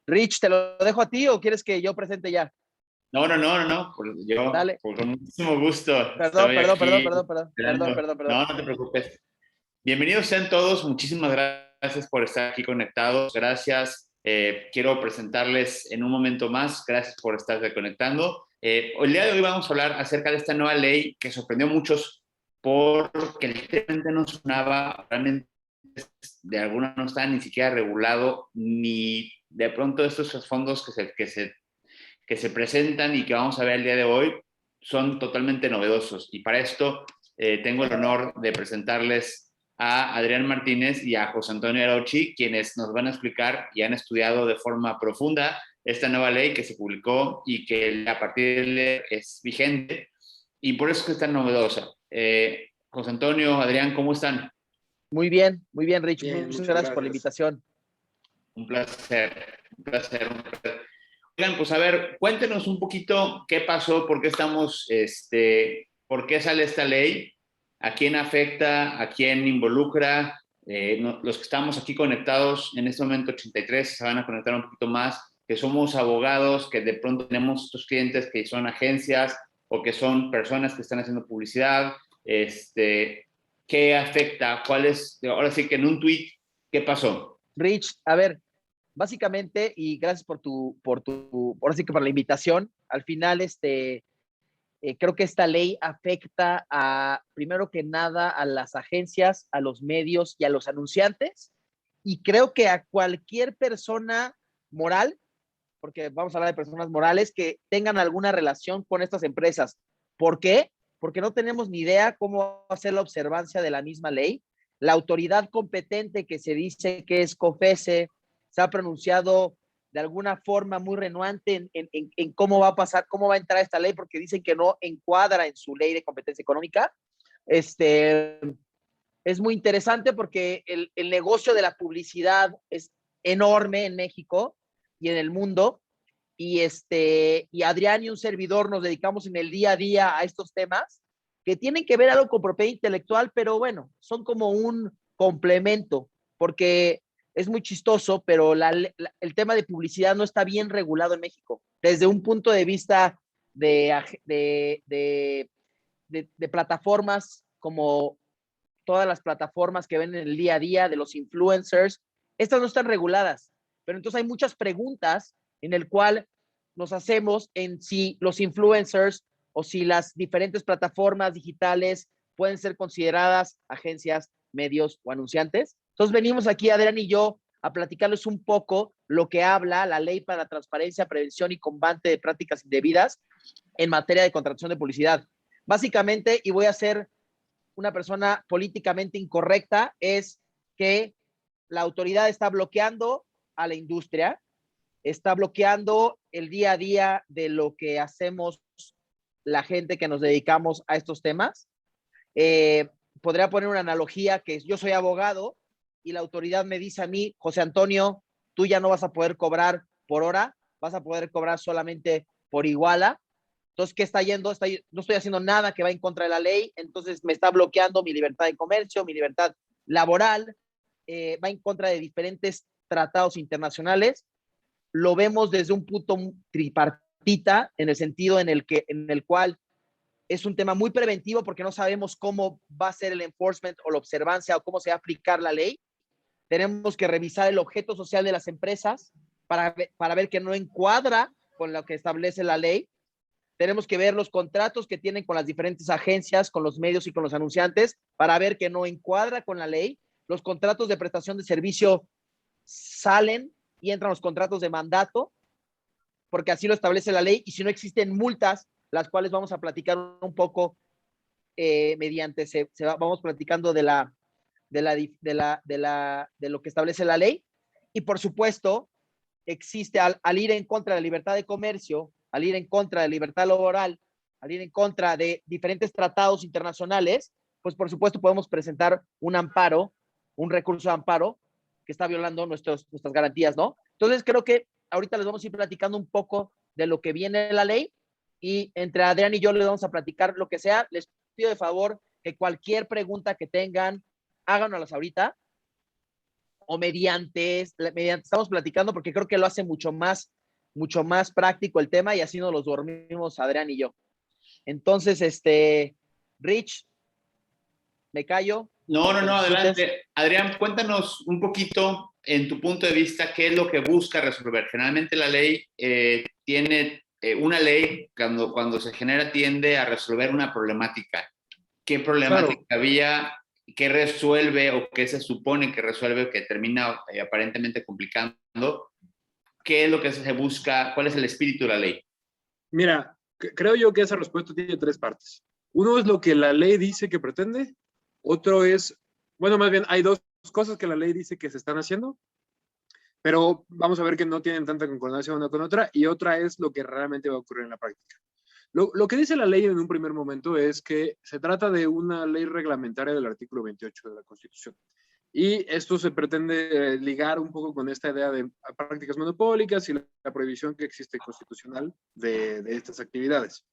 Rich, ¿te lo dejo a ti o quieres que yo presente ya? No. Yo, Dale. con muchísimo gusto, Perdón, estoy perdón, perdón, aquí perdón, perdón, perdón, esperando. perdón, perdón. No te preocupes. Bienvenidos sean todos. Muchísimas gracias por estar aquí conectados. Gracias. Quiero presentarles en un momento más. Gracias por estar reconectando. El día de hoy vamos a hablar acerca de esta nueva ley que sorprendió a muchos porque literalmente no sonaba, realmente de alguna no estaba ni siquiera regulado, ni de pronto estos fondos que se presentan y que vamos a ver el día de hoy son totalmente novedosos. Y para esto tengo el honor de presentarles a Adrián Martínez y a José Antonio Arauchi, quienes nos van a explicar y han estudiado de forma profunda esta nueva ley que se publicó y que a partir de es vigente y por eso es que es tan novedosa. José Antonio, Adrián, ¿cómo están? Muy bien, Rich. Bien, Muchas muchas gracias por la gracias. invitación. Un placer, un placer, un placer. Oigan, pues a ver, cuéntenos un poquito qué pasó, por qué por qué sale esta ley, a quién afecta, a quién involucra. Los que estamos aquí conectados en este momento 83 se van a conectar un poquito más, que somos abogados, que de pronto tenemos estos clientes que son agencias o que son personas que están haciendo publicidad. ¿Qué afecta? ¿Cuál es? Ahora sí que en un tweet, ¿qué pasó? Rich, a ver, básicamente, y gracias ahora sí que por la invitación. Al final, creo que esta ley afecta primero que nada, a las agencias, a los medios y a los anunciantes. Y creo que a cualquier persona moral, porque vamos a hablar de personas morales, que tengan alguna relación con estas empresas. ¿Por qué? Porque no tenemos ni idea cómo hacer la observancia de la misma ley. La autoridad competente que se dice que es COFESE se ha pronunciado de alguna forma muy renuante en cómo va a pasar, cómo va a entrar esta ley, porque dicen que no encuadra en su ley de competencia económica. Es muy interesante porque el negocio de la publicidad es enorme en México y en el mundo. Y Adrián y un servidor nos dedicamos en el día a día a estos temas que tienen que ver algo con propiedad intelectual, pero bueno, son como un complemento, porque es muy chistoso, pero el tema de publicidad no está bien regulado en México. Desde un punto de vista de, de, de, de plataformas como todas las plataformas que ven en el día a día de los influencers, estas no están reguladas. Pero entonces hay muchas preguntas en el cual nos hacemos en si los influencers o si las diferentes plataformas digitales pueden ser consideradas agencias, medios o anunciantes. Entonces venimos aquí, Adrián y yo, a platicarles un poco lo que habla la Ley para la Transparencia, Prevención y Combate de Prácticas Indebidas en materia de contratación de publicidad. Básicamente, y voy a ser una persona políticamente incorrecta, es que la autoridad está bloqueando a la industria, está bloqueando el día a día de lo que hacemos la gente que nos dedicamos a estos temas. Eh, Podría poner una analogía que yo soy abogado y la autoridad me dice a mí, José Antonio, tú ya no vas a poder cobrar por hora, vas a poder cobrar solamente por iguala. Entonces, ¿qué está yendo? No estoy haciendo nada que va en contra de la ley, entonces me está bloqueando mi libertad de comercio, mi libertad laboral, va en contra de diferentes tratados internacionales. Lo vemos desde un punto tripartita, en el sentido en el cual es un tema muy preventivo porque no sabemos cómo va a ser el enforcement o la observancia o cómo se va a aplicar la ley. Tenemos que revisar el objeto social de las empresas para ver que no encuadra con lo que establece la ley. Tenemos que ver los contratos que tienen con las diferentes agencias, con los medios y con los anunciantes para ver que no encuadra con la ley. Los contratos de prestación de servicio salen y entran los contratos de mandato porque así lo establece la ley y si no existen multas, las cuales vamos a platicar un poco mediante, vamos platicando de lo que establece la ley. Y por supuesto, existe al ir en contra de la libertad de comercio, al ir en contra de la libertad laboral, al ir en contra de diferentes tratados internacionales, pues por supuesto podemos presentar un amparo, un recurso de amparo que está violando nuestras garantías, ¿no? Entonces creo que ahorita les vamos a ir platicando un poco de lo que viene la ley y entre Adrián y yo les vamos a platicar lo que sea. Les pido de favor que cualquier pregunta que tengan, háganoslas ahorita o mediante estamos platicando, porque creo que lo hace mucho más práctico el tema y así nos los dormimos Adrián y yo. Entonces, Rich, me callo. No, no, Que no, disfrutes. adelante. Adrián, cuéntanos un poquito en tu punto de vista qué es lo que busca resolver. Generalmente la ley tiene, una ley cuando se genera tiende a resolver una problemática. ¿Qué problemática Claro, había? ¿Qué resuelve o qué se supone que resuelve que termina aparentemente complicando? ¿Qué es lo que se busca? ¿Cuál es el espíritu de la ley? mira, creo yo que esa respuesta tiene tres partes. Uno es lo que la ley dice que pretende, otro es, bueno, más bien hay dos cosas que la ley dice que se están haciendo, pero vamos a ver que no tienen tanta concordancia una con otra, y otra es lo que realmente va a ocurrir en la práctica. Lo que dice la ley en un primer momento es que se trata de una ley reglamentaria del artículo 28 de la Constitución. Y esto se pretende ligar un poco con esta idea de prácticas monopólicas y la prohibición que existe constitucional de estas actividades.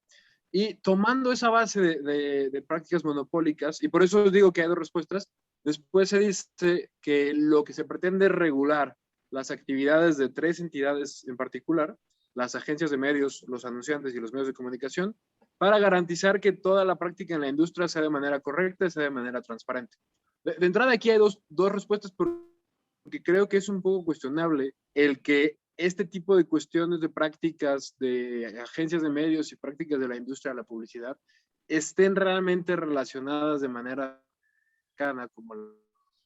Y tomando esa base de prácticas monopólicas, y por eso os digo que hay dos respuestas, después se dice que lo que se pretende es regular las actividades de tres entidades en particular, las agencias de medios, los anunciantes y los medios de comunicación, para garantizar que toda la práctica en la industria sea de manera correcta y sea de manera transparente. De entrada aquí hay dos respuestas porque creo que es un poco cuestionable el que este tipo de cuestiones de prácticas de agencias de medios y prácticas de la industria de la publicidad estén realmente relacionadas de manera cercana,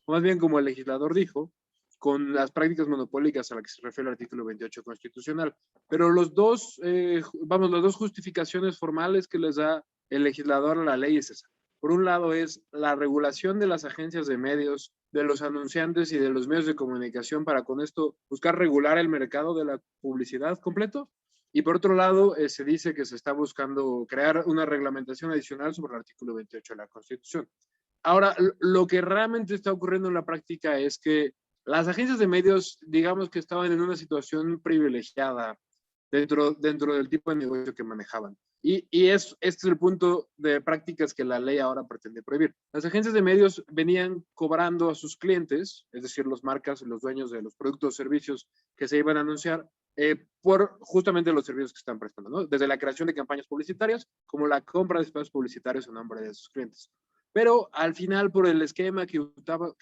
más bien como el legislador dijo, con las prácticas monopólicas a las que se refiere el artículo 28 constitucional. Pero las dos justificaciones formales que les da el legislador a la ley es esa. Por un lado es la regulación de las agencias de medios, de los anunciantes y de los medios de comunicación para con esto buscar regular el mercado de la publicidad completo. Y por otro lado, se dice que se está buscando crear una reglamentación adicional sobre el artículo 28 de la Constitución. Ahora, lo que realmente está ocurriendo en la práctica es que las agencias de medios, digamos que estaban en una situación privilegiada dentro del tipo de negocio que manejaban. Este es el punto de prácticas que la ley ahora pretende prohibir. Las agencias de medios venían cobrando a sus clientes, es decir, los marcas, los dueños de los productos o servicios que se iban a anunciar, por justamente los servicios que están prestando, ¿no? Desde la creación de campañas publicitarias como la compra de espacios publicitarios en nombre de sus clientes. Pero al final, por el esquema que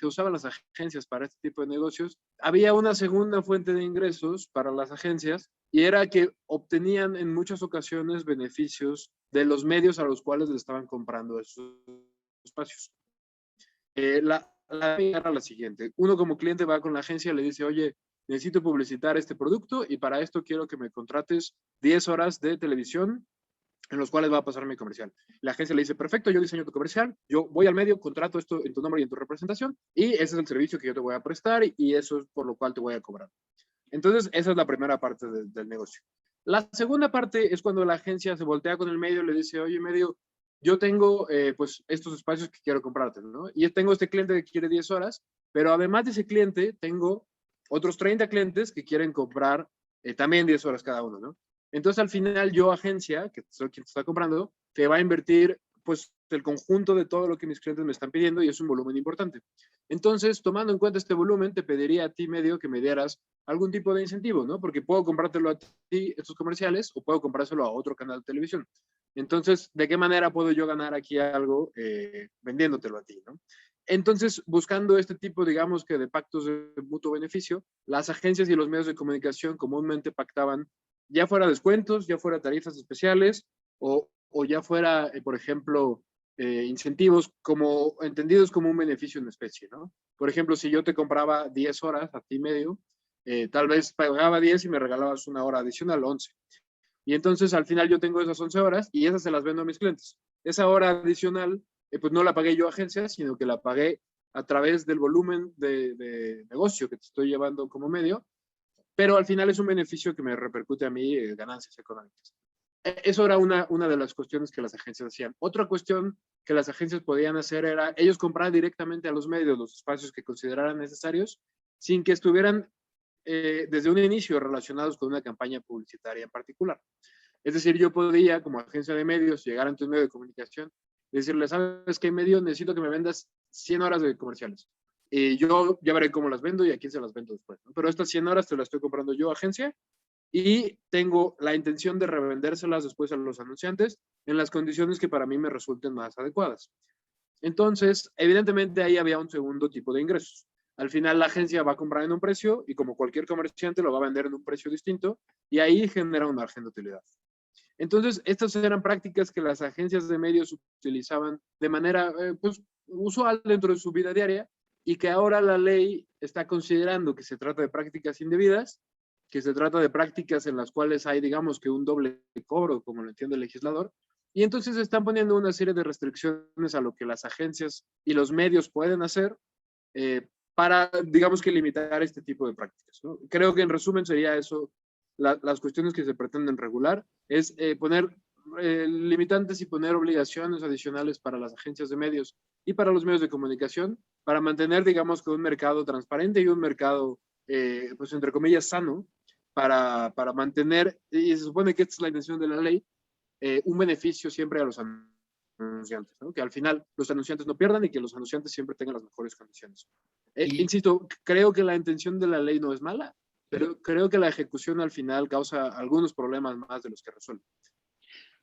usaban las agencias para este tipo de negocios, había una segunda fuente de ingresos para las agencias y era que obtenían en muchas ocasiones beneficios de los medios a los cuales le estaban comprando esos espacios. La era la siguiente. Uno como cliente va con la agencia y le dice, oye, necesito publicitar este producto y para esto quiero que me contrates 10 horas de televisión en los cuales va a pasar mi comercial. La agencia le dice, perfecto, yo diseño tu comercial, yo voy al medio, contrato esto en tu nombre y en tu representación, y ese es el servicio que yo te voy a prestar y eso es por lo cual te voy a cobrar. Entonces, esa es la primera parte del negocio. La segunda parte es cuando la agencia se voltea con el medio y le dice, oye, medio, yo tengo pues estos espacios que quiero comprarte, ¿no? Y tengo este cliente que quiere 10 horas, pero además de ese cliente, tengo otros 30 clientes que quieren comprar también 10 horas cada uno, ¿no? Entonces, al final, yo, agencia, que soy quien te está comprando, te va a invertir pues el conjunto de todo lo que mis clientes me están pidiendo y es un volumen importante. Entonces, tomando en cuenta este volumen, te pediría a ti, medio, que me dieras algún tipo de incentivo, ¿no? Porque puedo comprártelo a ti, estos comerciales, o puedo comprárselo a otro canal de televisión. Entonces, ¿de qué manera puedo yo ganar aquí algo vendiéndotelo a ti, ¿no? Entonces, buscando este tipo, digamos que de pactos de mutuo beneficio, las agencias y los medios de comunicación comúnmente pactaban ya fuera descuentos, ya fuera tarifas especiales o ya fuera, por ejemplo, incentivos como entendidos como un beneficio en especie, ¿no? Por ejemplo, si yo te compraba 10 horas a ti medio, tal vez pagaba 10 y me regalabas una hora adicional, 11. Y entonces al final yo tengo esas 11 horas y esas se las vendo a mis clientes. Esa hora adicional, pues no la pagué yo a agencia, sino que la pagué a través del volumen de negocio que te estoy llevando como medio, pero al final es un beneficio que me repercute a mí ganancias económicas. Eso era una de las cuestiones que las agencias hacían. Otra cuestión que las agencias podían hacer era ellos comprar directamente a los medios los espacios que consideraran necesarios sin que estuvieran desde un inicio relacionados con una campaña publicitaria en particular. Es decir, yo podía, como agencia de medios, llegar ante un medio de comunicación y decirle, ¿sabes qué medio? Necesito que me vendas 100 horas de comerciales. Yo ya veré cómo las vendo y a quién se las vendo después, ¿no? Pero estas 100 horas te las estoy comprando yo, agencia, y tengo la intención de revendérselas después a los anunciantes en las condiciones que para mí me resulten más adecuadas. Entonces, evidentemente ahí había un segundo tipo de ingresos. Al final la agencia va a comprar en un precio y como cualquier comerciante lo va a vender en un precio distinto y ahí genera un margen de utilidad. Entonces, estas eran prácticas que las agencias de medios utilizaban de manera pues, usual dentro de su vida diaria y que ahora la ley está considerando que se trata de prácticas indebidas, que se trata de prácticas en las cuales hay, digamos, que un doble cobro, como lo entiende el legislador, y entonces se están poniendo una serie de restricciones a lo que las agencias y los medios pueden hacer para, digamos, que limitar este tipo de prácticas, ¿no? Creo que en resumen sería eso, las cuestiones que se pretenden regular, es poner limitantes y poner obligaciones adicionales para las agencias de medios y para los medios de comunicación para mantener, digamos, que un mercado transparente y un mercado, pues, entre comillas, sano para mantener, y se supone que esta es la intención de la ley, un beneficio siempre a los anunciantes, ¿no? Que al final los anunciantes no pierdan y que los anunciantes siempre tengan las mejores condiciones. Insisto, creo que la intención de la ley no es mala, pero creo que la ejecución al final causa algunos problemas más de los que resuelve.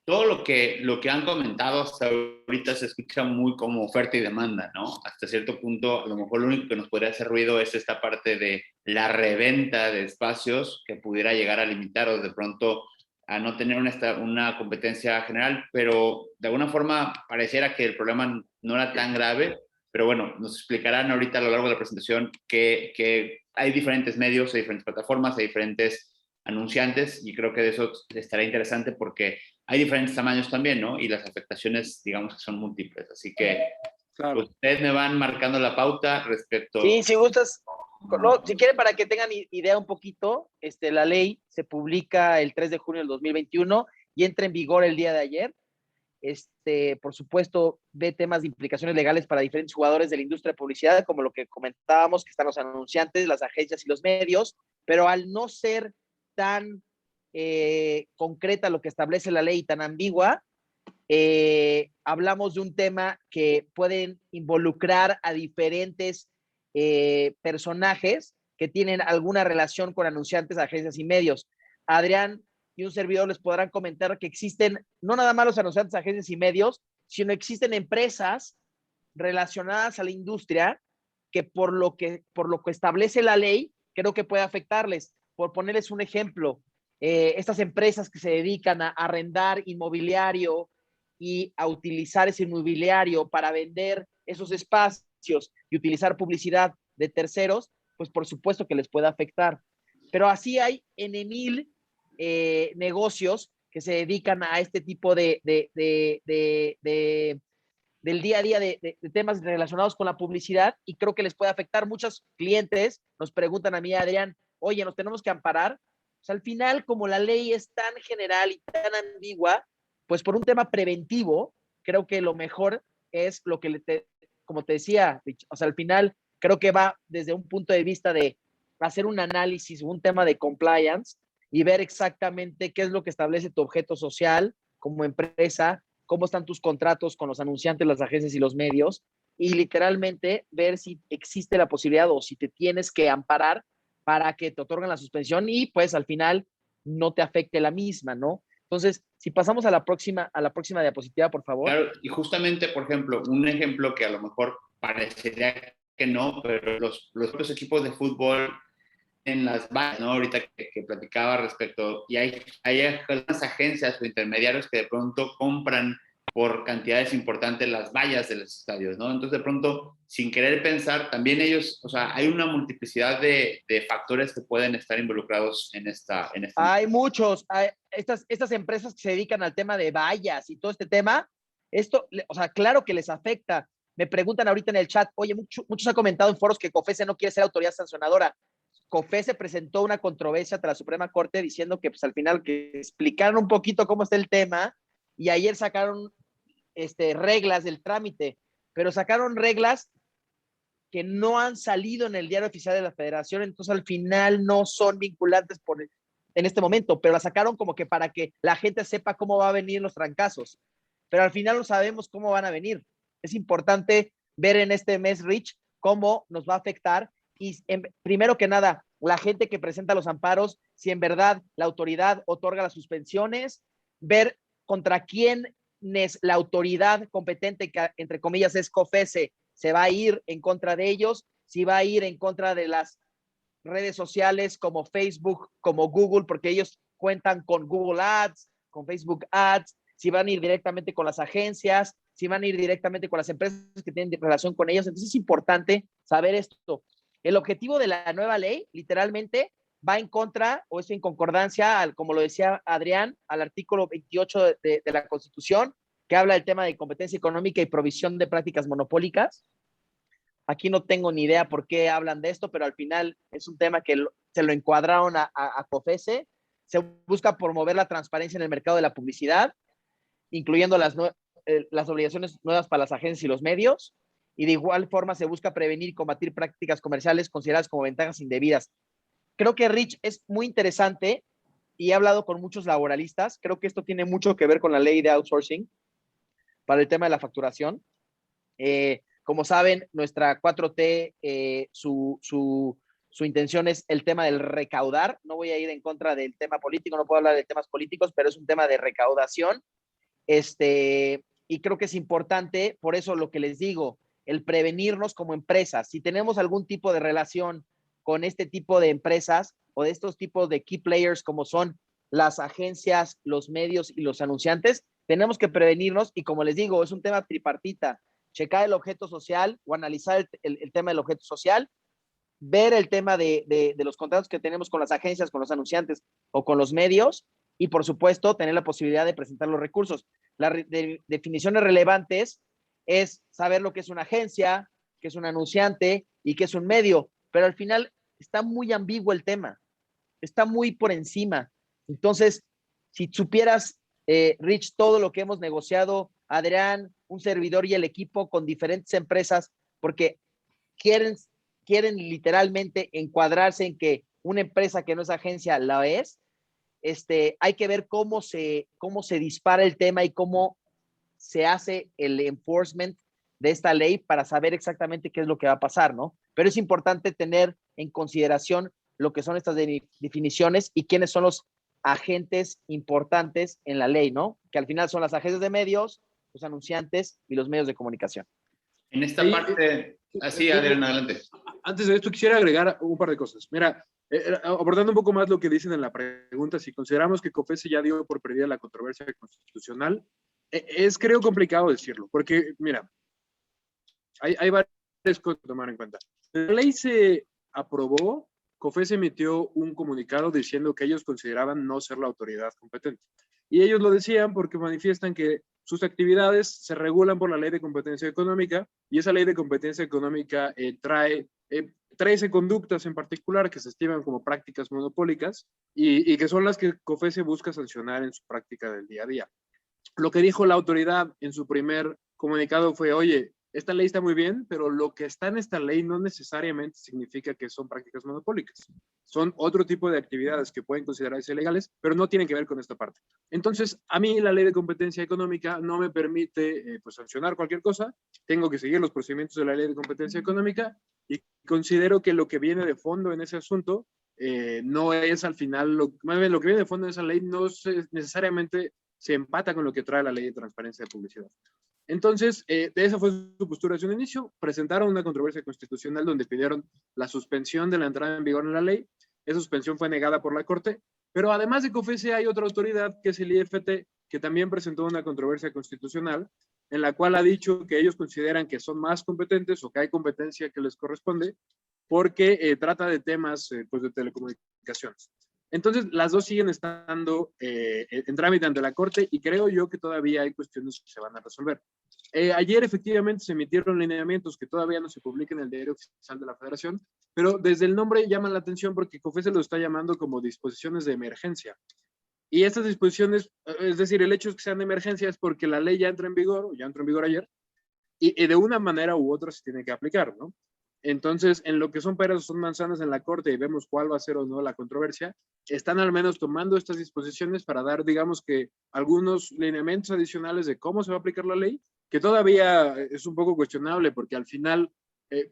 Todo lo que han comentado hasta ahorita se escucha muy como oferta y demanda, ¿no? Hasta cierto punto, a lo mejor lo único que nos podría hacer ruido es esta parte de la reventa de espacios que pudiera llegar a limitaros de pronto a no tener una competencia general, pero de alguna forma pareciera que el problema no era tan grave, pero bueno, nos explicarán ahorita a lo largo de la presentación que hay diferentes medios, hay diferentes plataformas, hay diferentes anunciantes y creo que de eso estará interesante porque hay diferentes tamaños también, ¿no? Y las afectaciones, digamos que son múltiples. Así que Claro. ustedes me van marcando la pauta respecto. Sí, si gustas, si quieren para que tengan idea un poquito, la ley se publica el 3 de junio del 2021 y entra en vigor el día de ayer. Por supuesto, ve temas de implicaciones legales para diferentes jugadores de la industria de publicidad, como lo que comentábamos, que están los anunciantes, las agencias y los medios, pero al no ser tan concreta lo que establece la ley, tan ambigua, hablamos de un tema que pueden involucrar a diferentes personajes que tienen alguna relación con anunciantes, agencias y medios. Adrián y un servidor les podrán comentar que existen no nada más los anunciantes, agencias y medios, sino existen empresas relacionadas a la industria que por lo que establece la ley, creo que puede afectarles. Por ponerles un ejemplo, estas empresas que se dedican a arrendar inmobiliario y a utilizar ese inmobiliario para vender esos espacios y utilizar publicidad de terceros, pues por supuesto que les puede afectar. Pero así hay N mil negocios que se dedican a este tipo del día a día de temas relacionados con la publicidad y creo que les puede afectar. Muchos clientes nos preguntan a mí, Adrián, oye, ¿nos tenemos que amparar? Pues al final, como la ley es tan general y tan ambigua, pues por un tema preventivo, creo que lo mejor es lo que, como te decía, o sea, al final creo que va desde un punto de vista de hacer un análisis, un tema de compliance y ver exactamente qué es lo que establece tu objeto social como empresa, cómo están tus contratos con los anunciantes, las agencias y los medios, y literalmente ver si existe la posibilidad o si te tienes que amparar para que te otorguen la suspensión y pues al final no te afecte la misma, ¿no? Entonces, si pasamos a la próxima diapositiva, por favor. Claro, y justamente, por ejemplo, un ejemplo que a lo mejor parecería que no, pero los propios equipos de fútbol en las vallas, ¿no? Ahorita que platicaba respecto, y hay algunas agencias o intermediarios que de pronto compran por cantidades importantes las vallas de los estadios, ¿no? Entonces, de pronto, sin querer pensar, también ellos, o sea, hay una multiplicidad de factores que pueden estar involucrados en esta. Hay muchos, estas empresas que se dedican al tema de vallas y todo este tema, o sea, claro que les afecta. Me preguntan ahorita en el chat, oye, muchos han comentado en foros que COFESE no quiere ser autoridad sancionadora. COFESE presentó una controversia ante la Suprema Corte diciendo que pues al final que explicaron un poquito cómo está el tema y ayer sacaron reglas del trámite, pero sacaron reglas que no han salido en el diario oficial de la Federación, entonces al final no son vinculantes en este momento, pero la sacaron como que para que la gente sepa cómo va a venir los trancazos, pero al final no sabemos cómo van a venir. Es importante ver en este mes, Rich, cómo nos va a afectar y primero que nada, la gente que presenta los amparos, si en verdad la autoridad otorga las suspensiones, ver contra quién es la autoridad competente, que entre comillas es COFESE, se va a ir en contra de ellos, si va a ir en contra de las redes sociales como Facebook, como Google, porque ellos cuentan con Google Ads, con Facebook Ads, si van a ir directamente con las agencias, si van a ir directamente con las empresas que tienen relación con ellos. Entonces es importante saber esto. El objetivo de la nueva ley, literalmente, va en contra o es en concordancia, como lo decía Adrián, al artículo 28 de la Constitución, que habla del tema de competencia económica y provisión de prácticas monopólicas. Aquí no tengo ni idea por qué hablan de esto, pero al final es un tema que se lo encuadraron a COFESE. Se busca promover la transparencia en el mercado de la publicidad, incluyendo las obligaciones nuevas para las agencias y los medios. Y de igual forma se busca prevenir y combatir prácticas comerciales consideradas como ventajas indebidas. Creo que, Rich, es muy interesante y he hablado con muchos laboralistas. Creo que esto tiene mucho que ver con la ley de outsourcing para el tema de la facturación. Como saben, nuestra 4T, su intención es el tema del recaudar. No voy a ir en contra del tema político, no puedo hablar de temas políticos, pero es un tema de recaudación. Y creo que es importante, por eso lo que les digo, el prevenirnos como empresas. Si tenemos algún tipo de relación con este tipo de empresas o de estos tipos de key players como son las agencias, los medios y los anunciantes, tenemos que prevenirnos y como les digo, es un tema tripartita. Checar el objeto social o analizar el tema del objeto social, ver el tema de los contratos que tenemos con las agencias, con los anunciantes o con los medios y, por supuesto, tener la posibilidad de presentar los recursos. Las definiciones relevantes es saber lo que es una agencia, qué es un anunciante y qué es un medio, pero al final está muy ambiguo el tema, está muy por encima. Entonces, si supieras, Rich, todo lo que hemos negociado, Adrián, un servidor y el equipo con diferentes empresas, porque quieren literalmente encuadrarse en que una empresa que no es agencia la es. Hay que ver cómo se dispara el tema y cómo se hace el enforcement de esta ley para saber exactamente qué es lo que va a pasar, ¿no? Pero es importante tener en consideración lo que son estas definiciones y quiénes son los agentes importantes en la ley, ¿no? Que al final son las agencias de medios, los anunciantes y los medios de comunicación. En esta parte, así, Adrián, adelante. Antes de esto, quisiera agregar un par de cosas. Mira, abordando un poco más lo que dicen en la pregunta, si consideramos que COFESE ya dio por perdida la controversia constitucional, creo complicado decirlo, porque, mira, hay varias cosas que tomar en cuenta. La ley se aprobó, COFESE emitió un comunicado diciendo que ellos consideraban no ser la autoridad competente. Y ellos lo decían porque manifiestan que sus actividades se regulan por la Ley de Competencia Económica y esa Ley de Competencia Económica trae 13 conductas en particular que se estiman como prácticas monopólicas y que son las que COFESE busca sancionar en su práctica del día a día. Lo que dijo la autoridad en su primer comunicado fue, oye, esta ley está muy bien, pero lo que está en esta ley no necesariamente significa que son prácticas monopólicas. Son otro tipo de actividades que pueden considerarse ilegales, pero no tienen que ver con esta parte. Entonces, a mí la ley de competencia económica no me permite pues, sancionar cualquier cosa. Tengo que seguir los procedimientos de la ley de competencia económica y considero que lo que viene de fondo en ese asunto no es al final, más bien lo que viene de fondo en esa ley no necesariamente se empata con lo que trae la ley de transparencia de publicidad. Entonces, esa fue su postura desde un inicio. Presentaron una controversia constitucional donde pidieron la suspensión de la entrada en vigor en la ley. Esa suspensión fue negada por la Corte. Pero además de COFESE hay otra autoridad, que es el IFT, que también presentó una controversia constitucional en la cual ha dicho que ellos consideran que son más competentes o que hay competencia que les corresponde porque trata de temas pues de telecomunicaciones. Entonces, las dos siguen estando en trámite ante la Corte y creo yo que todavía hay cuestiones que se van a resolver. Ayer efectivamente se emitieron lineamientos que todavía no se publican en el Diario Oficial de la Federación, pero desde el nombre llaman la atención porque COFESE lo está llamando como disposiciones de emergencia. Y estas disposiciones, es decir, el hecho de que sean de emergencia es porque la ley ya entra en vigor, o ya entró en vigor ayer, y de una manera u otra se tiene que aplicar, ¿no? Entonces, en lo que son peras o son manzanas en la Corte y vemos cuál va a ser o no la controversia, están al menos tomando estas disposiciones para dar, digamos que, algunos lineamientos adicionales de cómo se va a aplicar la ley, que todavía es un poco cuestionable porque al final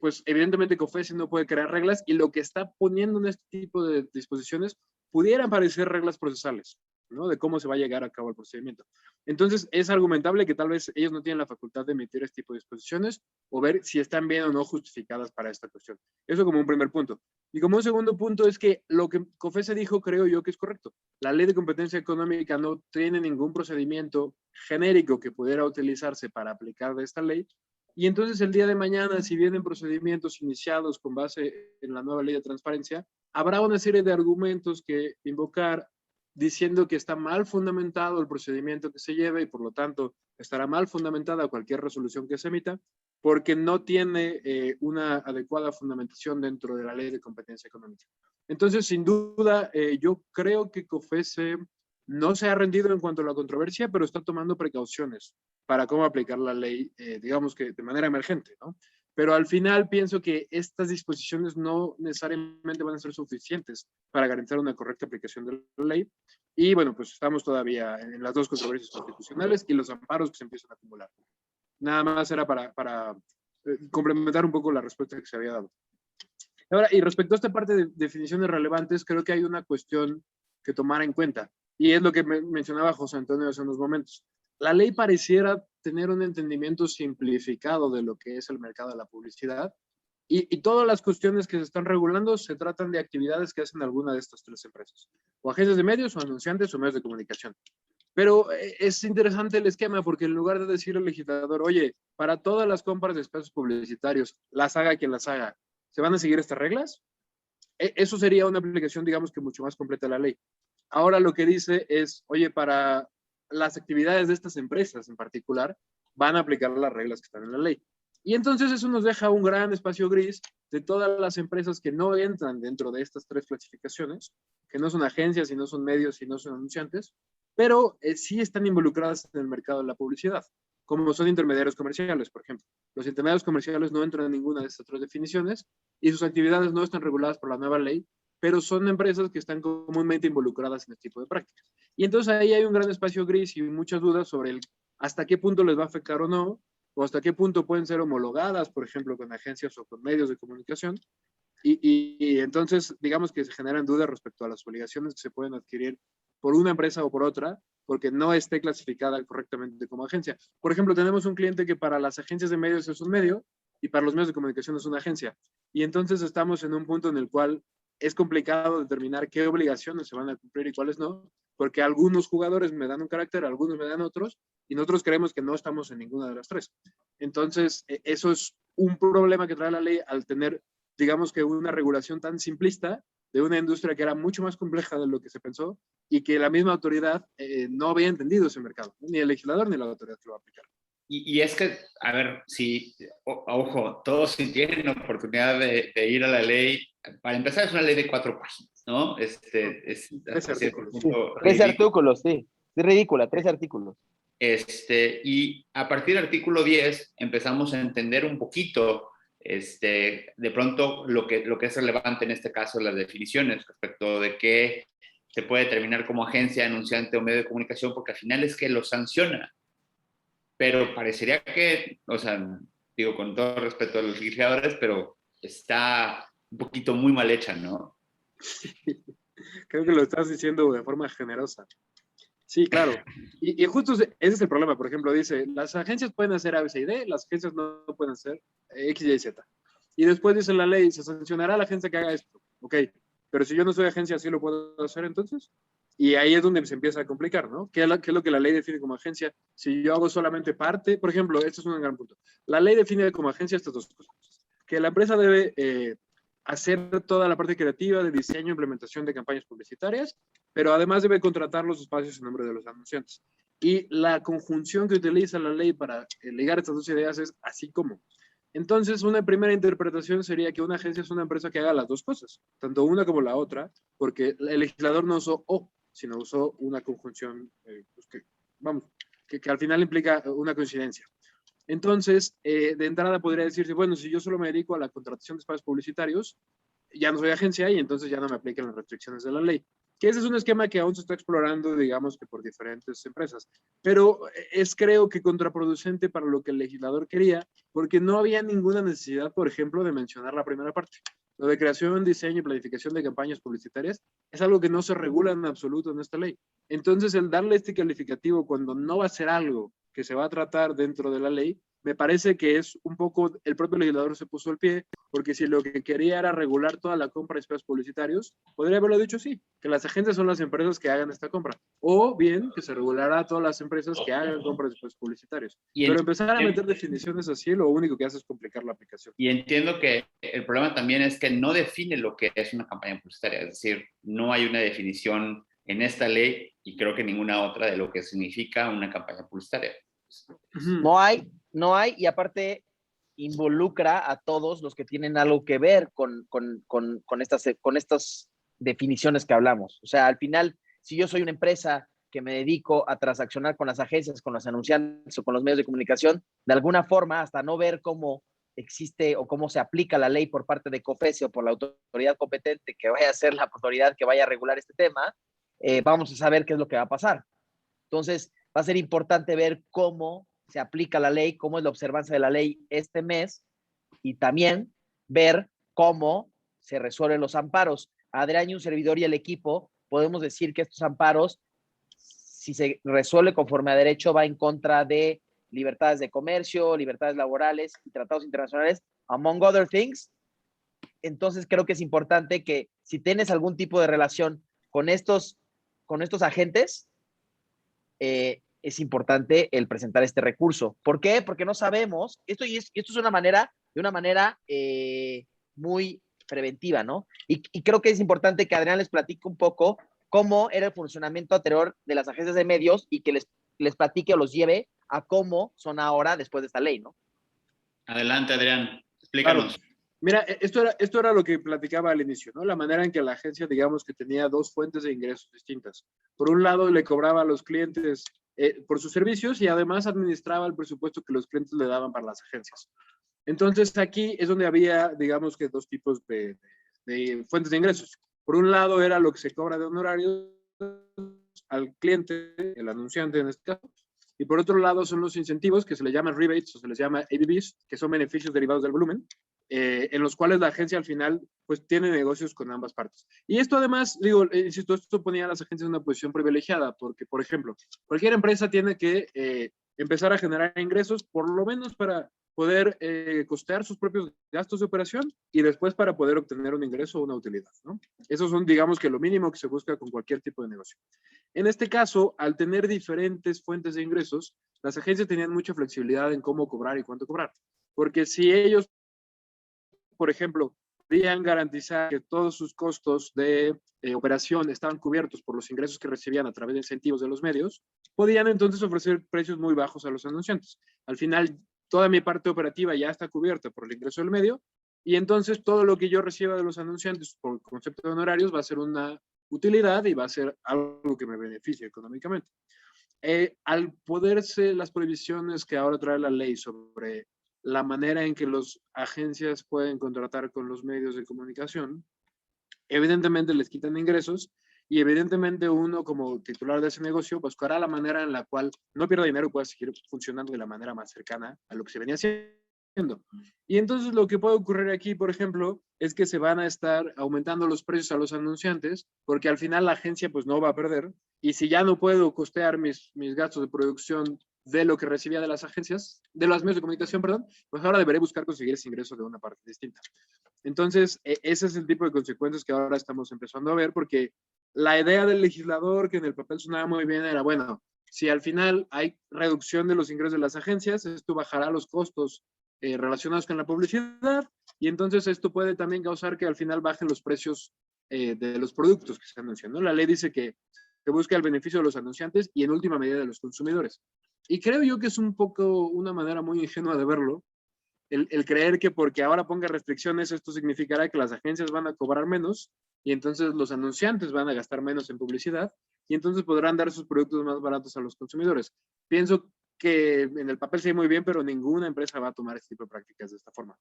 pues evidentemente COFECE no puede crear reglas y lo que está poniendo en este tipo de disposiciones pudieran parecer reglas procesales, ¿no? De cómo se va a llegar a cabo el procedimiento. Entonces, es argumentable que tal vez ellos no tienen la facultad de emitir este tipo de disposiciones o ver si están bien o no justificadas para esta cuestión. Eso como un primer punto. Y como un segundo punto es que lo que COFECE dijo, creo yo que es correcto. La ley de competencia económica no tiene ningún procedimiento genérico que pudiera utilizarse para aplicar de esta ley. Y entonces el día de mañana, si vienen procedimientos iniciados con base en la nueva ley de transparencia, habrá una serie de argumentos que invocar diciendo que está mal fundamentado el procedimiento que se lleva y por lo tanto estará mal fundamentada cualquier resolución que se emita porque no tiene una adecuada fundamentación dentro de la ley de competencia económica. Entonces, sin duda, yo creo que COFECE no se ha rendido en cuanto a la controversia, pero está tomando precauciones para cómo aplicar la ley, digamos que de manera emergente, ¿no? Pero al final pienso que estas disposiciones no necesariamente van a ser suficientes para garantizar una correcta aplicación de la ley. Y bueno, pues estamos todavía en las dos controversias constitucionales y los amparos que se empiezan a acumular. Nada más era para complementar un poco la respuesta que se había dado. Ahora, y respecto a esta parte de definiciones relevantes, creo que hay una cuestión que tomar en cuenta. Y es lo que mencionaba José Antonio hace unos momentos. La ley pareciera tener un entendimiento simplificado de lo que es el mercado de la publicidad y todas las cuestiones que se están regulando se tratan de actividades que hacen alguna de estas tres empresas, o agencias de medios, o anunciantes, o medios de comunicación. Pero es interesante el esquema porque en lugar de decir al legislador, oye, para todas las compras de espacios publicitarios, las haga quien las haga, ¿se van a seguir estas reglas? Eso sería una aplicación, digamos que mucho más completa de la ley. Ahora lo que dice es, oye, para las actividades de estas empresas en particular, van a aplicar las reglas que están en la ley. Y entonces eso nos deja un gran espacio gris de todas las empresas que no entran dentro de estas tres clasificaciones, que no son agencias, y no son medios, y no son anunciantes, pero sí están involucradas en el mercado de la publicidad, como son intermediarios comerciales, por ejemplo. Los intermediarios comerciales no entran en ninguna de estas tres definiciones y sus actividades no están reguladas por la nueva ley, pero son empresas que están comúnmente involucradas en este tipo de prácticas. Y entonces ahí hay un gran espacio gris y muchas dudas sobre hasta qué punto les va a afectar o no, o hasta qué punto pueden ser homologadas, por ejemplo, con agencias o con medios de comunicación. Y entonces, digamos que se generan dudas respecto a las obligaciones que se pueden adquirir por una empresa o por otra, porque no esté clasificada correctamente como agencia. Por ejemplo, tenemos un cliente que para las agencias de medios es un medio y para los medios de comunicación es una agencia. Y entonces estamos en un punto en el cual es complicado determinar qué obligaciones se van a cumplir y cuáles no, porque algunos jugadores me dan un carácter, algunos me dan otros, y nosotros creemos que no estamos en ninguna de las tres. Entonces, eso es un problema que trae la ley al tener, digamos que una regulación tan simplista de una industria que era mucho más compleja de lo que se pensó y que la misma autoridad no había entendido ese mercado, ni el legislador ni la autoridad que lo va a aplicar. Y es que, a ver, si, ojo, todos si tienen oportunidad de ir a la ley, para empezar es una ley de 4 páginas, ¿no? Tres artículos. Tres artículos, sí. Es ridícula, 3 artículos. Y a partir del artículo 10 empezamos a entender un poquito, de pronto, lo que es relevante en este caso, las definiciones respecto de qué se puede determinar como agencia, anunciante o medio de comunicación, porque al final es que lo sanciona. Pero parecería que, o sea, digo con todo respeto a los legisladores, pero está un poquito muy mal hecha, ¿no? Creo que lo estás diciendo de forma generosa. Sí, claro. Y justo ese es el problema. Por ejemplo, dice, las agencias pueden hacer A, B, C y D, las agencias no pueden hacer X, Y, Z. Y después dice la ley, se sancionará a la agencia que haga esto. Ok, pero si yo no soy agencia, ¿sí lo puedo hacer entonces? Y ahí es donde se empieza a complicar, ¿no? ¿Qué es lo que la ley define como agencia? Si yo hago solamente parte, por ejemplo, este es un gran punto. La ley define como agencia estas dos cosas. Que la empresa debe hacer toda la parte creativa de diseño e implementación de campañas publicitarias, pero además debe contratar los espacios en nombre de los anunciantes. Y la conjunción que utiliza la ley para ligar estas dos ideas es así como. Entonces, una primera interpretación sería que una agencia es una empresa que haga las dos cosas, tanto una como la otra, porque el legislador no usó o, sino usó una conjunción pues que al final implica una coincidencia. Entonces, de entrada podría decirse, bueno, si yo solo me dedico a la contratación de espacios publicitarios, ya no soy agencia y entonces ya no me aplican las restricciones de la ley. que ese es un esquema que aún se está explorando, digamos que por diferentes empresas, pero es creo que contraproducente para lo que el legislador quería, porque no había ninguna necesidad, por ejemplo, de mencionar la primera parte. Lo de creación, diseño y planificación de campañas publicitarias es algo que no se regula en absoluto en esta ley. Entonces, el darle este calificativo cuando no va a ser algo que se va a tratar dentro de la ley, me parece que es un poco, el propio legislador se puso el pie, porque si lo que quería era regular toda la compra de espacios publicitarios, podría haberlo dicho sí, que las agencias son las empresas que hagan esta compra, o bien que se regulará a todas las empresas que hagan compras de espacios publicitarios. Pero empezar a meter definiciones así, lo único que hace es complicar la aplicación. Y entiendo que el problema también es que no define lo que es una campaña publicitaria, es decir, no hay una definición en esta ley y creo que ninguna otra de lo que significa una campaña publicitaria. No hay, y aparte involucra a todos los que tienen algo que ver con estas definiciones que hablamos. O sea, al final, si yo soy una empresa que me dedico a transaccionar con las agencias, con los anunciantes o con los medios de comunicación, de alguna forma, hasta no ver cómo existe o cómo se aplica la ley por parte de COFECE o por la autoridad competente que vaya a ser la autoridad que vaya a regular este tema, vamos a saber qué es lo que va a pasar. Entonces, va a ser importante ver cómo se aplica la ley, cómo es la observancia de la ley este mes y también ver cómo se resuelven los amparos. Adrián y un servidor y el equipo podemos decir que estos amparos, si se resuelve conforme a derecho, va en contra de libertades de comercio, libertades laborales y tratados internacionales, among other things. Entonces creo que es importante que si tienes algún tipo de relación con estos agentes, es importante el presentar este recurso. ¿Por qué? Porque no sabemos, esto es una manera, muy preventiva, ¿no? Y creo que es importante que Adrián les platique un poco cómo era el funcionamiento anterior de las agencias de medios y que les platique o los lleve a cómo son ahora después de esta ley, ¿no? Adelante, Adrián, explícanos. Claro. Mira, esto era lo que platicaba al inicio, ¿no? La manera en que la agencia, digamos que tenía dos fuentes de ingresos distintas. Por un lado, le cobraba a los clientes por sus servicios y además administraba el presupuesto que los clientes le daban para las agencias. Entonces, aquí es donde había, digamos que dos tipos de fuentes de ingresos. Por un lado, era lo que se cobra de honorarios al cliente, el anunciante en este caso, y por otro lado son los incentivos que se les llama rebates o se les llama ABBs, que son beneficios derivados del volumen, en los cuales la agencia al final pues tiene negocios con ambas partes. Y esto además, digo, insisto, esto ponía a las agencias en una posición privilegiada, porque por ejemplo, cualquier empresa tiene que empezar a generar ingresos, por lo menos para poder costear sus propios gastos de operación y después para poder obtener un ingreso o una utilidad, ¿no? Esos son, digamos, que lo mínimo que se busca con cualquier tipo de negocio. En este caso, al tener diferentes fuentes de ingresos, las agencias tenían mucha flexibilidad en cómo cobrar y cuánto cobrar. Porque si ellos, por ejemplo, podían garantizar que todos sus costos de operación estaban cubiertos por los ingresos que recibían a través de incentivos de los medios, podían entonces ofrecer precios muy bajos a los anunciantes. Al final, toda mi parte operativa ya está cubierta por el ingreso del medio y entonces todo lo que yo reciba de los anunciantes por concepto de honorarios va a ser una utilidad y va a ser algo que me beneficie económicamente. Al poderse las prohibiciones que ahora trae la ley sobre la manera en que las agencias pueden contratar con los medios de comunicación, evidentemente les quitan ingresos y evidentemente uno como titular de ese negocio buscará la manera en la cual no pierda dinero y pueda seguir funcionando de la manera más cercana a lo que se venía haciendo. Y entonces lo que puede ocurrir aquí, por ejemplo, es que se van a estar aumentando los precios a los anunciantes porque al final la agencia pues no va a perder y si ya no puedo costear mis gastos de producción de lo que recibía de las agencias, de los medios de comunicación, perdón, pues ahora deberé buscar conseguir ese ingreso de una parte distinta. Entonces, ese es el tipo de consecuencias que ahora estamos empezando a ver, porque la idea del legislador, que en el papel sonaba muy bien, era, bueno, si al final hay reducción de los ingresos de las agencias, esto bajará los costos relacionados con la publicidad, y entonces esto puede también causar que al final bajen los precios de los productos que se anuncian, ¿no? La ley dice que se busca el beneficio de los anunciantes y en última medida de los consumidores. Y creo yo que es un poco una manera muy ingenua de verlo, el creer que porque ahora ponga restricciones esto significará que las agencias van a cobrar menos y entonces los anunciantes van a gastar menos en publicidad y entonces podrán dar sus productos más baratos a los consumidores. Pienso que en el papel se ve muy bien, pero ninguna empresa va a tomar este tipo de prácticas de esta forma.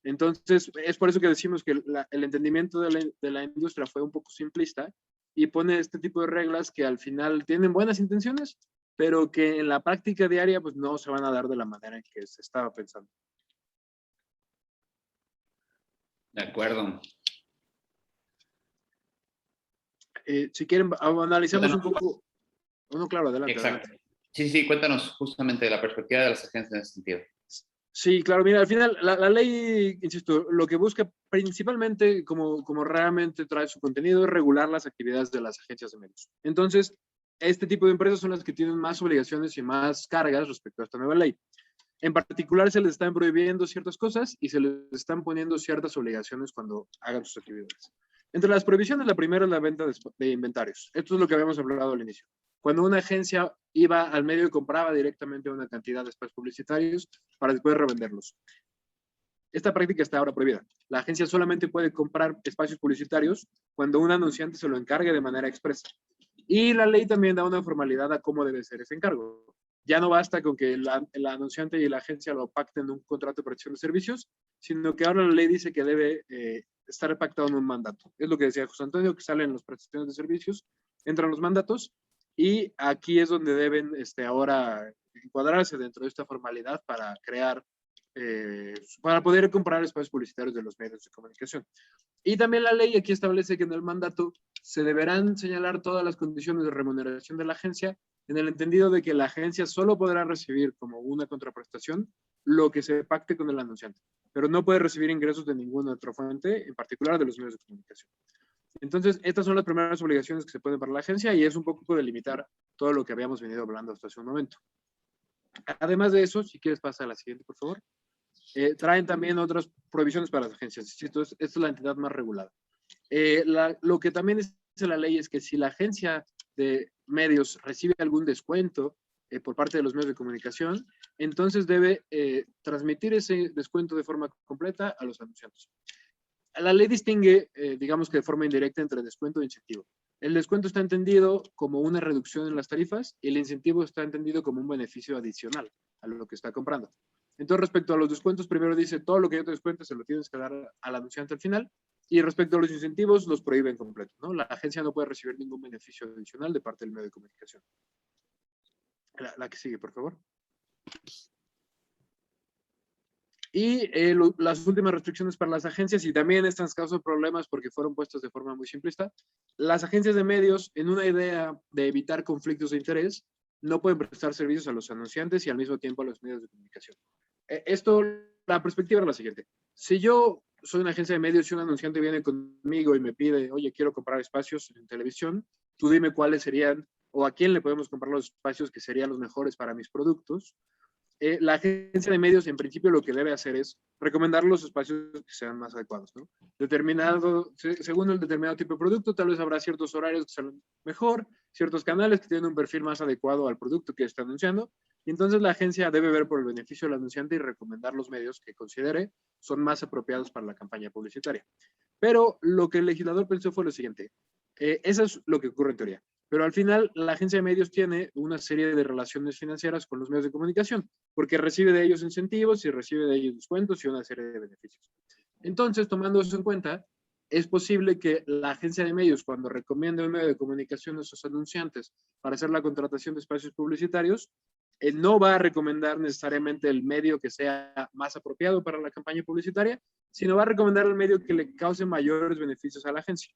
Entonces, es por eso que decimos que el entendimiento de la industria fue un poco simplista y pone este tipo de reglas que al final tienen buenas intenciones, pero que en la práctica diaria pues no se van a dar de la manera en que se estaba pensando. De acuerdo. Si quieren, analizamos un Cuéntanos. poco. No, claro, adelante. Exacto. Adelante. Sí, cuéntanos justamente de la perspectiva de las agencias en ese sentido. Sí, claro, mira, al final la ley, insisto, lo que busca principalmente, como realmente trae su contenido, es regular las actividades de las agencias de medios. Entonces, este tipo de empresas son las que tienen más obligaciones y más cargas respecto a esta nueva ley. En particular, se les están prohibiendo ciertas cosas y se les están poniendo ciertas obligaciones cuando hagan sus actividades. Entre las prohibiciones, la primera es la venta de inventarios. Esto es lo que habíamos hablado al inicio. Cuando una agencia iba al medio y compraba directamente una cantidad de espacios publicitarios para después revenderlos. Esta práctica está ahora prohibida. La agencia solamente puede comprar espacios publicitarios cuando un anunciante se lo encargue de manera expresa. Y la ley también da una formalidad a cómo debe ser ese encargo. Ya no basta con que el anunciante y la agencia lo pacten en un contrato de prestación de servicios, sino que ahora la ley dice que debe estar pactado en un mandato. Es lo que decía José Antonio, que salen las prestaciones de servicios, entran los mandatos, y aquí es donde deben ahora encuadrarse dentro de esta formalidad para crear, para poder comprar espacios publicitarios de los medios de comunicación. Y también la ley aquí establece que en el mandato se deberán señalar todas las condiciones de remuneración de la agencia, en el entendido de que la agencia solo podrá recibir como una contraprestación lo que se pacte con el anunciante, pero no puede recibir ingresos de ninguna otra fuente, en particular de los medios de comunicación. Entonces, estas son las primeras obligaciones que se ponen para la agencia y es un poco delimitar todo lo que habíamos venido hablando hasta hace un momento. Además de eso, si quieres pasar a la siguiente, por favor. Traen también otras prohibiciones para las agencias. Esta es la entidad más regulada. Lo que también dice la ley es que si la agencia de medios recibe algún descuento por parte de los medios de comunicación, entonces debe transmitir ese descuento de forma completa a los anunciantes. La ley distingue, digamos que de forma indirecta, entre descuento e incentivo. El descuento está entendido como una reducción en las tarifas y el incentivo está entendido como un beneficio adicional a lo que está comprando. Entonces, respecto a los descuentos, primero dice todo lo que yo te descuente se lo tienes que dar al anunciante al final, y respecto a los incentivos, los prohíbe en completo, ¿no? La agencia no puede recibir ningún beneficio adicional de parte del medio de comunicación. La que sigue, por favor. Y las últimas restricciones para las agencias, y también estas causan problemas porque fueron puestas de forma muy simplista. Las agencias de medios, en una idea de evitar conflictos de interés, no pueden prestar servicios a los anunciantes y al mismo tiempo a los medios de comunicación. La perspectiva es la siguiente. Si yo soy una agencia de medios y un anunciante viene conmigo y me pide, oye, quiero comprar espacios en televisión, tú dime cuáles serían o a quién le podemos comprar los espacios que serían los mejores para mis productos. La agencia de medios en principio lo que debe hacer es recomendar los espacios que sean más adecuados, ¿no? Según el determinado tipo de producto, tal vez habrá ciertos horarios que salen mejor, ciertos canales que tienen un perfil más adecuado al producto que está anunciando, y entonces la agencia debe ver por el beneficio del anunciante y recomendar los medios que considere son más apropiados para la campaña publicitaria. Pero lo que el legislador pensó fue lo siguiente, eso es lo que ocurre en teoría. Pero al final, la agencia de medios tiene una serie de relaciones financieras con los medios de comunicación, porque recibe de ellos incentivos y recibe de ellos descuentos y una serie de beneficios. Entonces, tomando eso en cuenta, es posible que la agencia de medios, cuando recomiende un medio de comunicación a sus anunciantes para hacer la contratación de espacios publicitarios, no va a recomendar necesariamente el medio que sea más apropiado para la campaña publicitaria, sino va a recomendar el medio que le cause mayores beneficios a la agencia.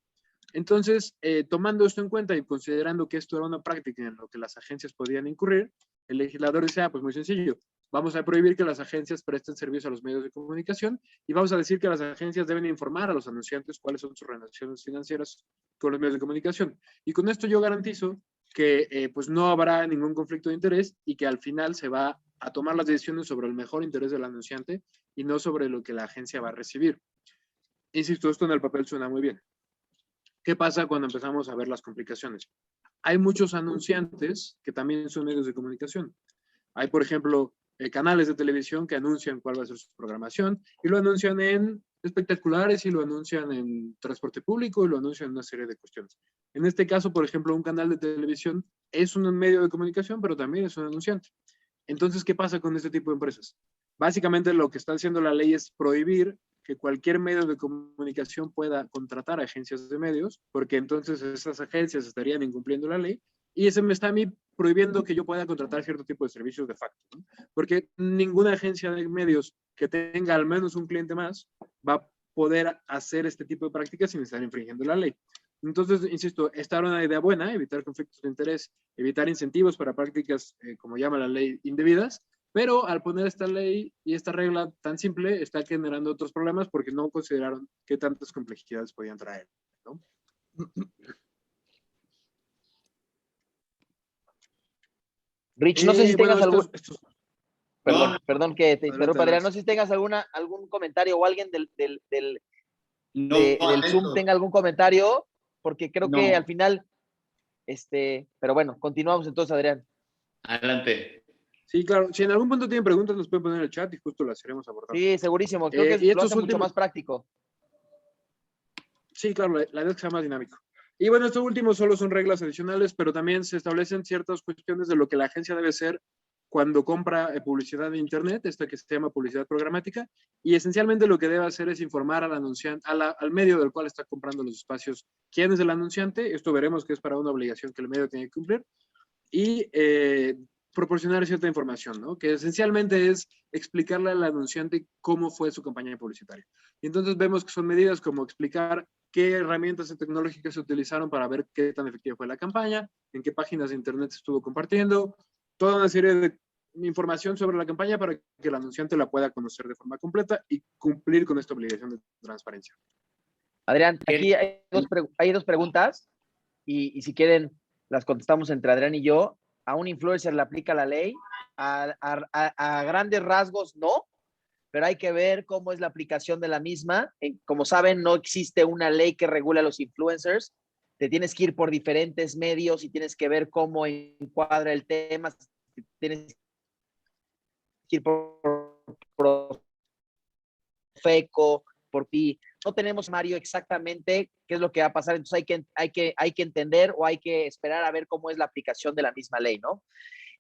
Entonces, tomando esto en cuenta y considerando que esto era una práctica en lo que las agencias podían incurrir, el legislador dice, pues muy sencillo, vamos a prohibir que las agencias presten servicio a los medios de comunicación y vamos a decir que las agencias deben informar a los anunciantes cuáles son sus relaciones financieras con los medios de comunicación. Y con esto yo garantizo que pues no habrá ningún conflicto de interés y que al final se va a tomar las decisiones sobre el mejor interés del anunciante y no sobre lo que la agencia va a recibir. Insisto, esto en el papel suena muy bien. ¿Qué pasa cuando empezamos a ver las complicaciones? Hay muchos anunciantes que también son medios de comunicación. Hay, por ejemplo, canales de televisión que anuncian cuál va a ser su programación y lo anuncian en espectaculares y lo anuncian en transporte público y lo anuncian en una serie de cuestiones. En este caso, por ejemplo, un canal de televisión es un medio de comunicación, pero también es un anunciante. Entonces, ¿qué pasa con este tipo de empresas? Básicamente lo que está haciendo la ley es prohibir que cualquier medio de comunicación pueda contratar agencias de medios, porque entonces esas agencias estarían incumpliendo la ley, y ese me está a mí prohibiendo que yo pueda contratar cierto tipo de servicios de facto, ¿no? Porque ninguna agencia de medios que tenga al menos un cliente más va a poder hacer este tipo de prácticas sin estar infringiendo la ley. Entonces, insisto, esta era una idea buena, evitar conflictos de interés, evitar incentivos para prácticas, como llama la ley, indebidas, pero al poner esta ley y esta regla tan simple, está generando otros problemas porque no consideraron qué tantas complejidades podían traer, ¿no? Rich, no sé si Bueno, tengas algún... No, Perdón que te adelante, interrumpa, Adrián. adelante. No sé si tengas algún comentario o alguien no, del Zoom tenga algún comentario, porque creo que al no. final, pero bueno, continuamos entonces, Adrián. Adelante. Sí, claro. Si en algún punto tienen preguntas, nos pueden poner en el chat y justo las iremos abordando. Sí, segurísimo. Creo que Y lo estos hace mucho últimos, más práctico. sí, claro, la idea es que sea más dinámico. Y bueno, estos últimos solo son reglas adicionales, pero también se establecen ciertas cuestiones de lo que la agencia debe hacer cuando compra publicidad de Internet, esta que se llama publicidad programática, y esencialmente lo que debe hacer es informar al anunciante, al medio del cual está comprando los espacios, quién es el anunciante. Esto veremos que es para una obligación que el medio tiene que cumplir, y proporcionar cierta información, ¿no? Que esencialmente es explicarle al anunciante cómo fue su campaña publicitaria. Y entonces vemos que son medidas como explicar qué herramientas tecnológicas se utilizaron para ver qué tan efectiva fue la campaña, en qué páginas de internet se estuvo compartiendo, toda una serie de información sobre la campaña para que el anunciante la pueda conocer de forma completa y cumplir con esta obligación de transparencia. Adrián, aquí hay dos preguntas y si quieren las contestamos entre Adrián y yo. ¿A un influencer le aplica la ley? A grandes rasgos, no, pero hay que ver cómo es la aplicación de la misma. Como saben, no existe una ley que regule a los influencers. Te tienes que ir por diferentes medios y tienes que ver cómo encuadra el tema. Tienes que ir por FECO, por ti. No tenemos, Mario, exactamente qué es lo que va a pasar, entonces hay que entender o hay que esperar a ver cómo es la aplicación de la misma ley, ¿no?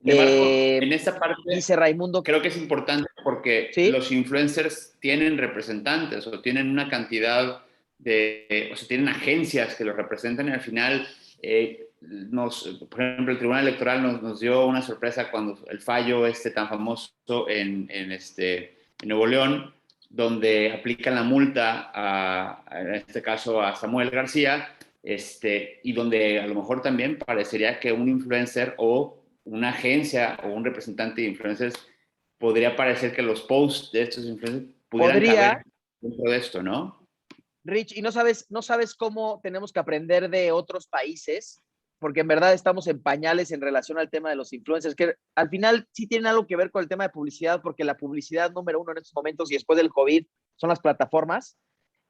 En esta parte Dice Raimundo. creo que es importante porque ¿sí? los influencers tienen representantes o tienen una cantidad o sea, tienen agencias que los representan y al final, por ejemplo, el Tribunal Electoral nos dio una sorpresa cuando el fallo tan famoso en Nuevo León, donde aplican la multa en este caso a Samuel García, y donde a lo mejor también parecería que un influencer o una agencia o un representante de influencers podría parecer que los posts de estos influencers pudieran caber dentro de esto, ¿no? Rich, y no sabes cómo tenemos que aprender de otros países, porque en verdad estamos en pañales en relación al tema de los influencers, que al final sí tienen algo que ver con el tema de publicidad, porque la publicidad número uno en estos momentos y después del COVID son las plataformas,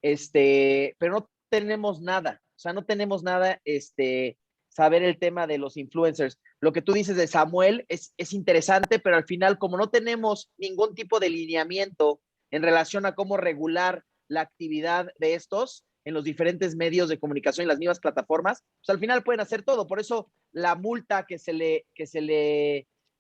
pero no tenemos nada, o sea, no tenemos nada, saber el tema de los influencers. Lo que tú dices de Samuel es interesante, pero al final, como no tenemos ningún tipo de lineamiento en relación a cómo regular la actividad de estos en los diferentes medios de comunicación y las mismas plataformas, pues al final pueden hacer todo. Por eso la multa que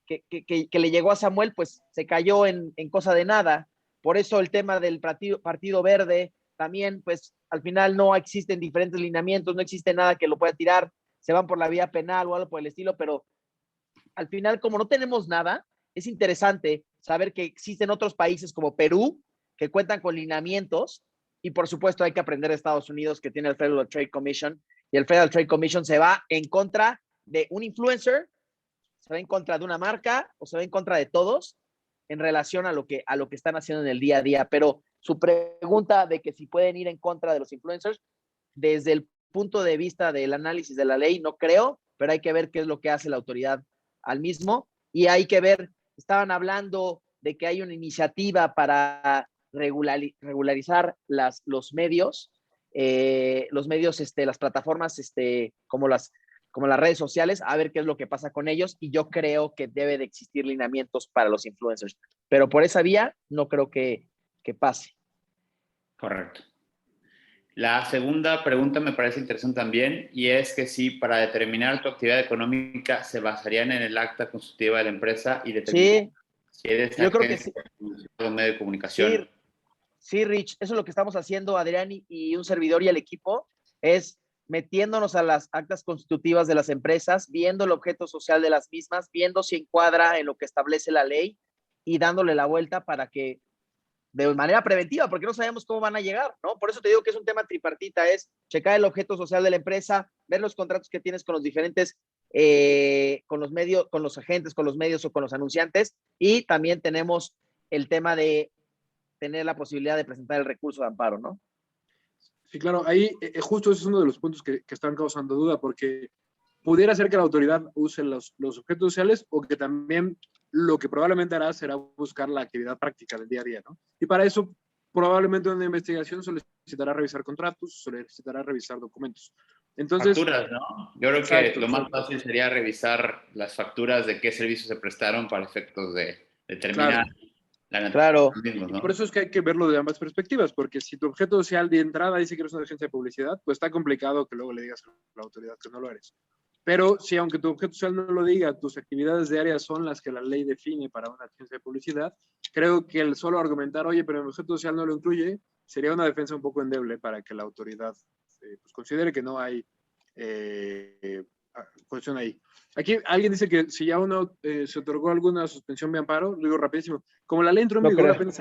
le llegó a Samuel, pues se cayó en cosa de nada. Por eso el tema del Partido Verde también, pues al final no existen diferentes lineamientos, no existe nada que lo pueda tirar, se van por la vía penal o algo por el estilo, pero al final, como no tenemos nada, es interesante saber que existen otros países como Perú que cuentan con lineamientos y por supuesto hay que aprender de Estados Unidos que tiene el Federal Trade Commission y el Federal Trade Commission se va en contra de un influencer, se va en contra de una marca o se va en contra de todos en relación a lo que están haciendo en el día a día. Pero su pregunta de que si pueden ir en contra de los influencers, desde el punto de vista del análisis de la ley, no creo, pero hay que ver qué es lo que hace la autoridad al mismo y hay que ver, estaban hablando de que hay una iniciativa para regularizar los medios, las plataformas como las redes sociales, a ver qué es lo que pasa con ellos y yo creo que debe de existir lineamientos para los influencers, pero por esa vía no creo que pase. Correcto. La segunda pregunta me parece interesante también y es que si para determinar tu actividad económica se basarían en el acta constitutiva de la empresa y determinar sí, si eres yo creo que sí. un medio de comunicación. Sí, Rich, eso es lo que estamos haciendo, Adrián y un servidor y el equipo, es metiéndonos a las actas constitutivas de las empresas, viendo el objeto social de las mismas, viendo si encuadra en lo que establece la ley y dándole la vuelta para que de manera preventiva, porque no sabemos cómo van a llegar, ¿no? Por eso te digo que es un tema tripartita, es checar el objeto social de la empresa, ver los contratos que tienes con los diferentes, con los medios, con los agentes, con los medios o con los anunciantes, y también tenemos el tema de tener la posibilidad de presentar el recurso de amparo, ¿no? Sí, claro, ahí justo ese es uno de los puntos que están causando duda, porque pudiera ser que la autoridad use los objetos sociales o que también lo que probablemente hará será buscar la actividad práctica del día a día, ¿no? Y para eso probablemente una investigación solicitará revisar contratos, solicitará revisar documentos. Entonces, Facturas, ¿no? Yo creo que exacto, lo más exacto. fácil sería revisar las facturas de qué servicios se prestaron para efectos de determinar Claro. la naturaleza de Claro, los mismos, Y por ¿no? eso es que hay que verlo de ambas perspectivas, porque si tu objeto social de entrada dice que eres una agencia de publicidad, pues está complicado que luego le digas a la autoridad que no lo eres. Pero si aunque tu objeto social no lo diga, tus actividades diarias son las que la ley define para una agencia de publicidad, creo que el solo argumentar, oye, pero mi objeto social no lo incluye, sería una defensa un poco endeble para que la autoridad pues considere que no hay cuestión ahí. Aquí alguien dice que si ya uno se otorgó alguna suspensión de amparo, lo digo rapidísimo, como la ley entró en no vigor creo. apenas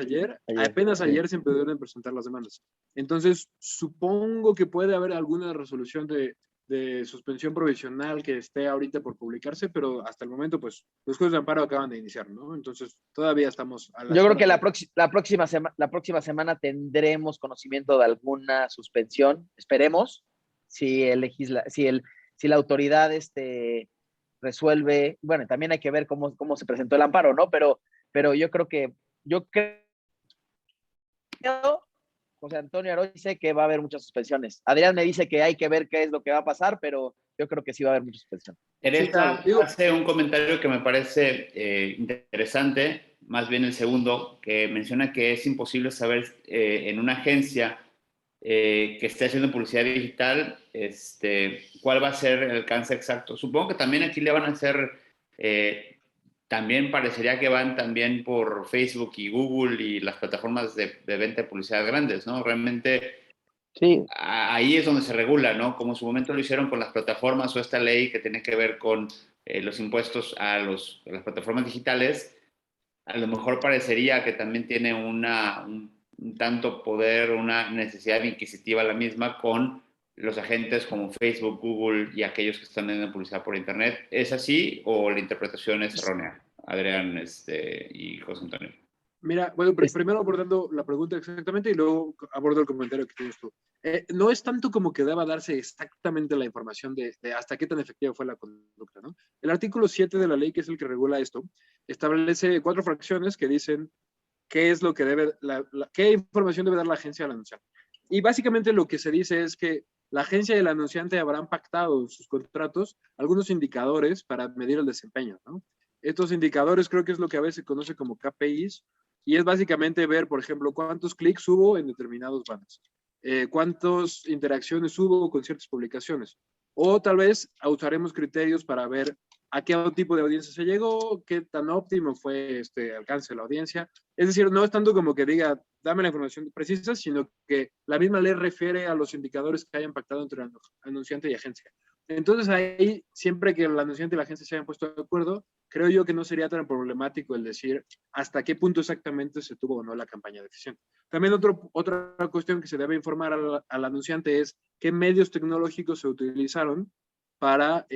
Sí. ayer se pudieron presentar las demandas. Entonces, supongo que puede haber alguna resolución de suspensión provisional que esté ahorita por publicarse, pero hasta el momento, pues, los juicios de amparo acaban de iniciar, ¿no? Entonces, todavía estamos a la Yo creo espera que de... la próxima semana tendremos conocimiento de alguna suspensión, esperemos, si si la autoridad resuelve, bueno, también hay que ver cómo se presentó el amparo, ¿no? Pero yo creo, José Antonio Aroy dice que va a haber muchas suspensiones. Adrián me dice que hay que ver qué es lo que va a pasar, pero yo creo que sí va a haber muchas suspensiones. Sí, claro. Teresa Digo, hace un comentario que me parece interesante, más bien el segundo, que menciona que es imposible saber en una agencia que esté haciendo publicidad digital cuál va a ser el alcance exacto. Supongo que también aquí le van a hacer, también parecería que van también por Facebook y Google y las plataformas de venta de publicidad grandes, ¿no? Realmente Sí, ahí es donde se regula, ¿no? Como en su momento lo hicieron con las plataformas o esta ley que tiene que ver con los impuestos a las plataformas digitales, a lo mejor parecería que también tiene un tanto poder, una necesidad inquisitiva la misma con los agentes como Facebook, Google y aquellos que están vendiendo publicidad por Internet. ¿Es así o la interpretación es errónea, Adrián y José Antonio? mira, bueno, es- primero abordando la pregunta exactamente y luego abordo el comentario que tienes tú. No es tanto como que deba darse exactamente la información de hasta qué tan efectiva fue la conducta, ¿no? El artículo 7 de la ley, que es el que regula esto, establece 4 fracciones que dicen qué es lo que debe, qué información debe dar la agencia al anunciante. Y básicamente lo que se dice es que la agencia y el anunciante habrán pactado en sus contratos algunos indicadores para medir el desempeño, ¿no? Estos indicadores creo que es lo que a veces se conoce como KPIs, y es básicamente ver, por ejemplo, cuántos clics hubo en determinados banners, cuántas interacciones hubo con ciertas publicaciones, o tal vez usaremos criterios para ver a qué tipo de audiencia se llegó, qué tan óptimo fue este alcance de la audiencia. Es decir, no es tanto como que diga, dame la información precisa, sino que la misma ley refiere a los indicadores que hayan pactado entre anunciante y agencia. Entonces ahí, siempre que el anunciante y la agencia se hayan puesto de acuerdo, creo yo que no sería tan problemático el decir hasta qué punto exactamente se tuvo o no la campaña de eficiencia. También otra cuestión que se debe informar al anunciante es qué medios tecnológicos se utilizaron para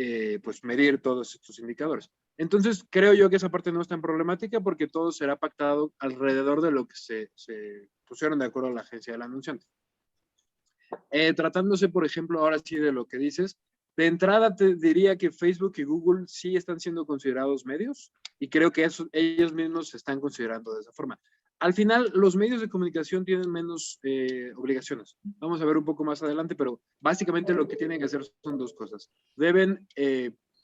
pues medir todos estos indicadores. Entonces, creo yo que esa parte no es tan problemática porque todo será pactado alrededor de lo que se pusieron de acuerdo a la agencia del anunciante. Tratándose, por ejemplo, ahora sí de lo que dices, de entrada te diría que Facebook y Google sí están siendo considerados medios y creo que ellos mismos se están considerando de esa forma. Al final, los medios de comunicación tienen menos obligaciones. Vamos a ver un poco más adelante, pero básicamente lo que tienen que hacer son 2 cosas. Deben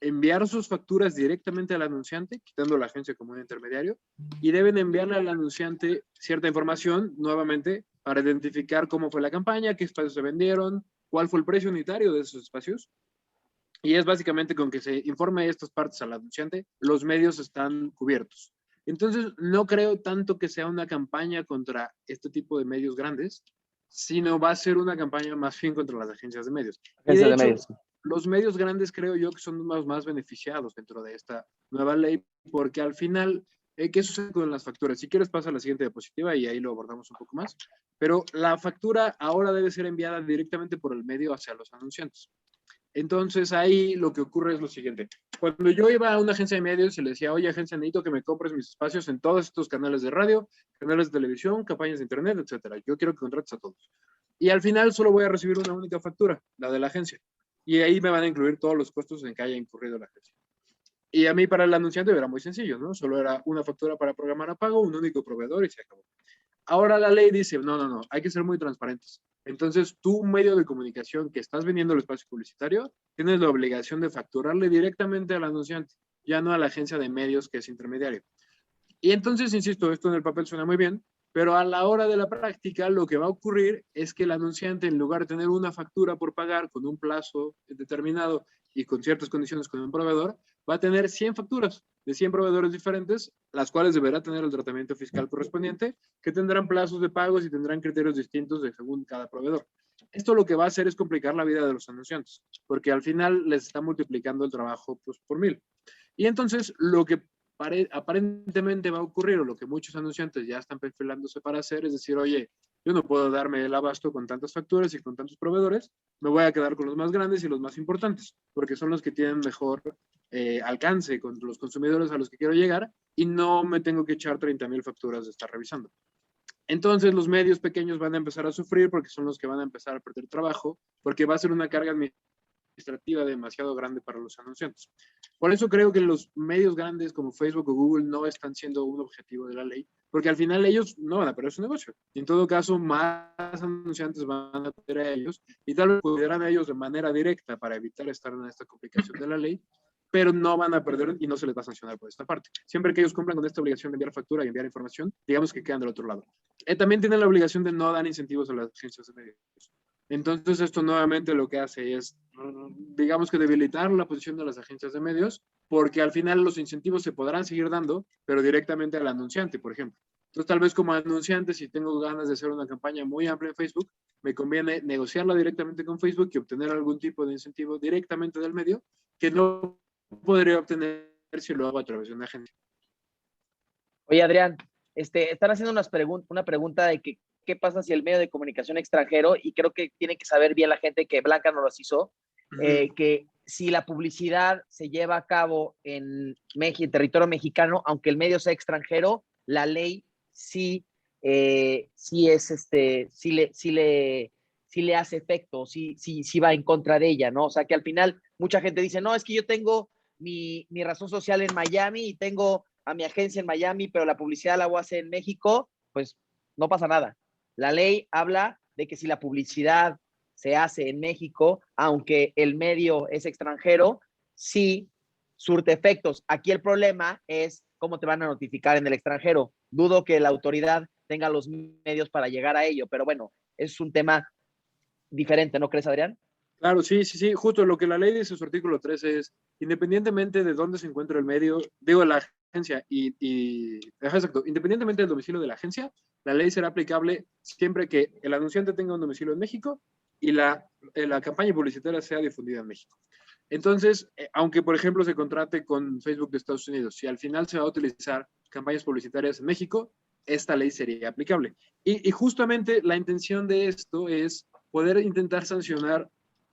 enviar sus facturas directamente al anunciante, quitando a la agencia como un intermediario, y deben enviarle al anunciante cierta información, nuevamente, para identificar cómo fue la campaña, qué espacios se vendieron, cuál fue el precio unitario de esos espacios. Y es básicamente con que se informe estas partes al anunciante, los medios están cubiertos. Entonces, no creo tanto que sea una campaña contra este tipo de medios grandes, sino va a ser una campaña más bien contra las agencias de medios. Y de Agencias de hecho, medios. los medios grandes creo yo que son los más beneficiados dentro de esta nueva ley, porque al final, ¿qué sucede con las facturas? Si quieres, pasa a la siguiente diapositiva y ahí lo abordamos un poco más. Pero la factura ahora debe ser enviada directamente por el medio hacia los anunciantes. Entonces ahí lo que ocurre es lo siguiente. Cuando yo iba a una agencia de medios y le decía, oye, agencia, necesito que me compres mis espacios en todos estos canales de radio, canales de televisión, campañas de internet, etcétera. Yo quiero que contrates a todos. Y al final solo voy a recibir una única factura, la de la agencia. Y ahí me van a incluir todos los costos en que haya incurrido la agencia. Y a mí para el anunciante era muy sencillo, ¿no? Solo era una factura para programar a pago, un único proveedor y se acabó. Ahora la ley dice, no, hay que ser muy transparentes. Entonces, tú, medio de comunicación que estás vendiendo el espacio publicitario, tienes la obligación de facturarle directamente al anunciante, ya no a la agencia de medios que es intermediario. Y entonces, insisto, esto en el papel suena muy bien, pero a la hora de la práctica lo que va a ocurrir es que el anunciante, en lugar de tener una factura por pagar con un plazo determinado y con ciertas condiciones con un proveedor, va a tener 100 facturas de 100 proveedores diferentes, las cuales deberá tener el tratamiento fiscal correspondiente, que tendrán plazos de pagos y tendrán criterios distintos según cada proveedor. Esto lo que va a hacer es complicar la vida de los anunciantes, porque al final les está multiplicando el trabajo pues, por 1000. Y entonces lo que aparentemente va a ocurrir, o lo que muchos anunciantes ya están perfilándose para hacer, es decir, oye, yo no puedo darme el abasto con tantas facturas y con tantos proveedores, me voy a quedar con los más grandes y los más importantes, porque son los que tienen mejor alcance con los consumidores a los que quiero llegar y no me tengo que echar 30,000 facturas de estar revisando. Entonces los medios pequeños van a empezar a sufrir porque son los que van a empezar a perder trabajo, porque va a ser una carga administrativa demasiado grande para los anunciantes. Por eso creo que los medios grandes como Facebook o Google no están siendo un objetivo de la ley, porque al final ellos no van a perder su negocio. Y en todo caso, más anunciantes van a perder a ellos y tal vez pudieran a ellos de manera directa para evitar estar en esta complicación de la ley, pero no van a perder y no se les va a sancionar por esta parte. Siempre que ellos cumplan con esta obligación de enviar factura y enviar información, digamos que quedan del otro lado. También tienen la obligación de no dar incentivos a las agencias de medios. Entonces, esto nuevamente lo que hace es, digamos que debilitar la posición de las agencias de medios, porque al final los incentivos se podrán seguir dando, pero directamente al anunciante, por ejemplo. Entonces, tal vez como anunciante, si tengo ganas de hacer una campaña muy amplia en Facebook, me conviene negociarla directamente con Facebook y obtener algún tipo de incentivo directamente del medio, que no podría obtener si lo hago a través de una agencia. Oye, Adrián, están haciendo una pregunta de que qué pasa si el medio de comunicación extranjero, y creo que tiene que saber bien la gente que Blanca nos los hizo, que si la publicidad se lleva a cabo en México, en territorio mexicano, aunque el medio sea extranjero, la ley sí le hace efecto, sí va en contra de ella, ¿no? O sea que al final mucha gente dice, no, es que yo tengo mi razón social en Miami y tengo a mi agencia en Miami, pero la publicidad la voy a hacer en México, pues no pasa nada. La ley habla de que si la publicidad se hace en México, aunque el medio es extranjero, sí surte efectos. Aquí el problema es cómo te van a notificar en el extranjero. Dudo que la autoridad tenga los medios para llegar a ello, pero bueno, es un tema diferente, ¿no crees, Adrián? Claro, sí. Justo lo que la ley dice en su artículo 13 es, independientemente de dónde se encuentre el medio, digo, la agencia, exacto, independientemente del domicilio de la agencia, la ley será aplicable siempre que el anunciante tenga un domicilio en México y la campaña publicitaria sea difundida en México. Entonces, aunque por ejemplo se contrate con Facebook de Estados Unidos, si al final se va a utilizar campañas publicitarias en México, esta ley sería aplicable. Y justamente la intención de esto es poder intentar sancionar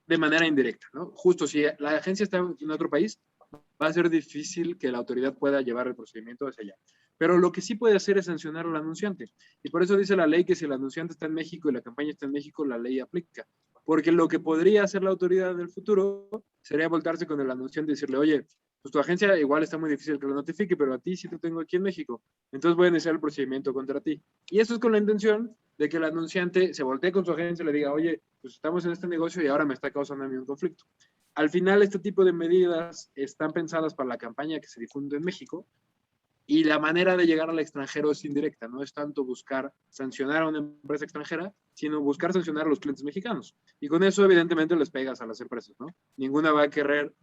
de manera indirecta, ¿no? Justo si la agencia está en otro país, va a ser difícil que la autoridad pueda llevar el procedimiento hacia allá. Pero lo que sí puede hacer es sancionar al anunciante. Y por eso dice la ley que si el anunciante está en México y la campaña está en México, la ley aplica. Porque lo que podría hacer la autoridad en el futuro sería voltarse con el anunciante y decirle, oye, pues tu agencia igual está muy difícil que lo notifique, pero a ti sí te tengo aquí en México. Entonces voy a iniciar el procedimiento contra ti. Y eso es con la intención de que el anunciante se voltee con su agencia y le diga, oye, pues estamos en este negocio y ahora me está causando a mí un conflicto. Al final, este tipo de medidas están pensadas para la campaña que se difunde en México y la manera de llegar al extranjero es indirecta, no es tanto buscar sancionar a una empresa extranjera, sino buscar sancionar a los clientes mexicanos. Y con eso, evidentemente, les pegas a las empresas, ¿no? Ninguna va a querer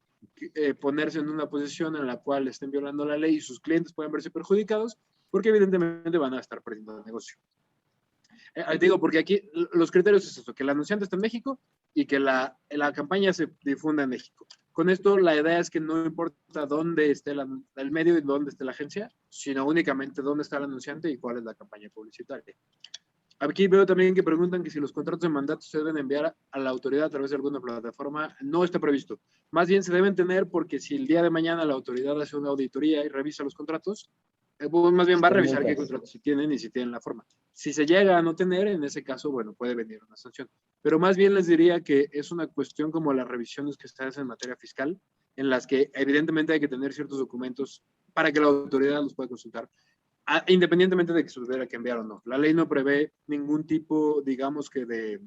ponerse en una posición en la cual estén violando la ley y sus clientes pueden verse perjudicados porque evidentemente van a estar perdiendo el negocio. Digo, porque aquí los criterios es eso, que el anunciante está en México y que la campaña se difunda en México. Con esto, la idea es que no importa dónde esté el medio y dónde esté la agencia, sino únicamente dónde está el anunciante y cuál es la campaña publicitaria. Aquí veo también que preguntan que si los contratos de mandato se deben enviar a la autoridad a través de alguna plataforma. No está previsto. Más bien se deben tener porque si el día de mañana la autoridad hace una auditoría y revisa los contratos, pues más bien va a revisar qué contratos sí tienen y si tienen la forma. Si se llega a no tener, en ese caso, bueno, puede venir una sanción. Pero más bien les diría que es una cuestión como las revisiones que se hacen en materia fiscal, en las que evidentemente hay que tener ciertos documentos para que la autoridad los pueda consultar, independientemente de que se tuviera que enviar o no. La ley no prevé ningún tipo, digamos que de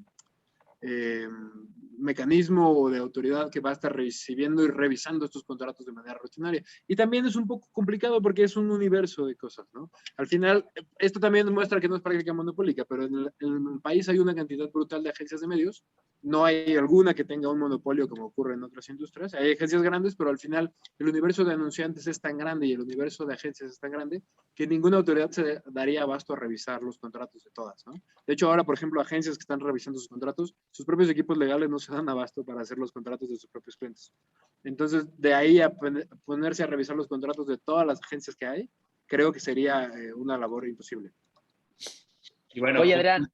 mecanismo o de autoridad que va a estar recibiendo y revisando estos contratos de manera rutinaria. Y también es un poco complicado porque es un universo de cosas, ¿no? Al final, esto también muestra que no es práctica monopólica, pero en el país hay una cantidad brutal de agencias de medios. No hay alguna que tenga un monopolio como ocurre en otras industrias. Hay agencias grandes, pero al final el universo de anunciantes es tan grande y el universo de agencias es tan grande que ninguna autoridad se daría abasto a revisar los contratos de todas, ¿no? De hecho, ahora, por ejemplo, agencias que están revisando sus contratos, sus propios equipos legales no se dan abasto para hacer los contratos de sus propios clientes. Entonces, de ahí a ponerse a revisar los contratos de todas las agencias que hay, creo que sería una labor imposible. Y bueno, oye, Adrián,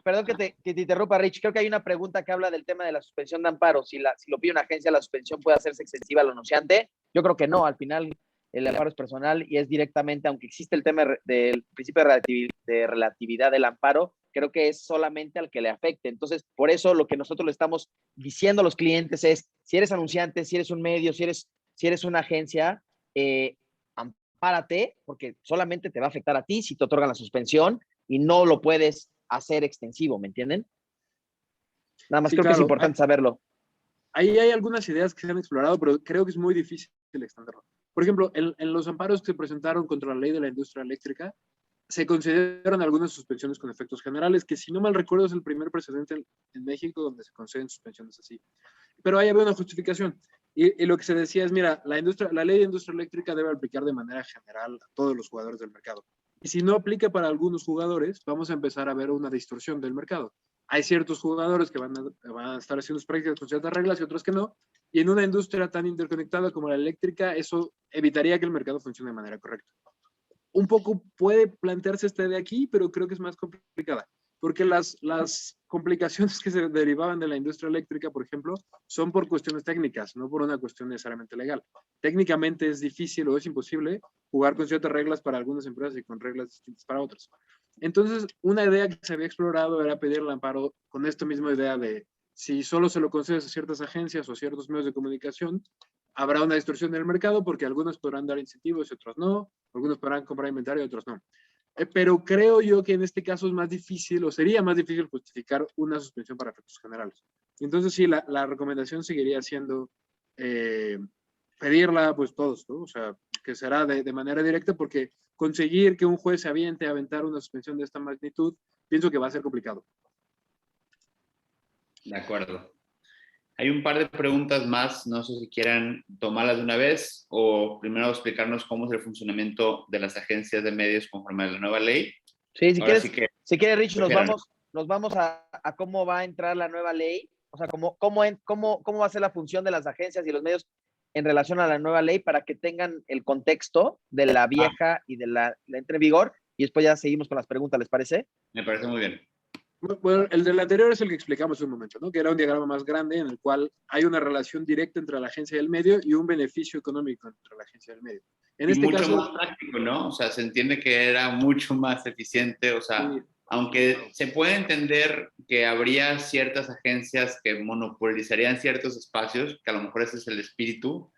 perdón que te interrumpa, Rich, creo que hay una pregunta que habla del tema de la suspensión de amparo. Si lo pide una agencia, la suspensión puede hacerse extensiva al anunciante. Yo creo que no, al final el amparo es personal y es directamente, aunque existe el tema del principio de relatividad del amparo, creo que es solamente al que le afecte. Entonces, por eso lo que nosotros le estamos diciendo a los clientes es, si eres anunciante, si eres un medio, si eres una agencia, ampárate, porque solamente te va a afectar a ti si te otorgan la suspensión y no lo puedes hacer extensivo, ¿me entienden? Nada más Sí, creo claro. que es importante saberlo. Ahí hay algunas ideas que se han explorado, pero creo que es muy difícil extenderlo. Por ejemplo, en los amparos que se presentaron contra la ley de la industria eléctrica, se consideran algunas suspensiones con efectos generales, que si no mal recuerdo es el primer precedente en México donde se conceden suspensiones así. Pero ahí había una justificación. Y lo que se decía es, mira, la ley de industria eléctrica debe aplicar de manera general a todos los jugadores del mercado. Y si no aplica para algunos jugadores, vamos a empezar a ver una distorsión del mercado. Hay ciertos jugadores que van a estar haciendo sus prácticas con ciertas reglas y otros que no. Y en una industria tan interconectada como la eléctrica, eso evitaría que el mercado funcione de manera correcta. Un poco puede plantearse esta de aquí, pero creo que es más complicada, porque las complicaciones que se derivaban de la industria eléctrica, por ejemplo, son por cuestiones técnicas, no por una cuestión necesariamente legal. Técnicamente es difícil o es imposible jugar con ciertas reglas para algunas empresas y con reglas distintas para otras. Entonces, una idea que se había explorado era pedir el amparo con esta misma idea de si solo se lo concedes a ciertas agencias o a ciertos medios de comunicación, habrá una distorsión del mercado porque algunos podrán dar incentivos y otros no, algunos podrán comprar inventario y otros no. Pero creo yo que en este caso es más difícil o sería más difícil justificar una suspensión para efectos generales. Entonces sí, la recomendación seguiría siendo pedirla pues todos, ¿no? O sea, que será de manera directa porque conseguir que un juez se aviente a aventar una suspensión de esta magnitud, pienso que va a ser complicado. De acuerdo. Hay un par de preguntas más, no sé si quieran tomarlas de una vez o primero explicarnos cómo es el funcionamiento de las agencias de medios conforme a la nueva ley. Sí, si Ahora quieres, sí que, si quieres, Rich, prefieran. nos vamos a cómo va a entrar la nueva ley, o sea, cómo va a ser la función de las agencias y los medios en relación a la nueva ley para que tengan el contexto de la vieja y de la entre en vigor, y después ya seguimos con las preguntas, ¿les parece? Me parece muy bien. Bueno, el del anterior es el que explicamos un momento, ¿no? Que era un diagrama más grande en el cual hay una relación directa entre la agencia y el medio y un beneficio económico entre la agencia y el medio. En Y este mucho caso, más práctico, ¿no? O sea, se entiende que era mucho más eficiente, o sea, sí, aunque se puede entender que habría ciertas agencias que monopolizarían ciertos espacios, que a lo mejor ese es el espíritu,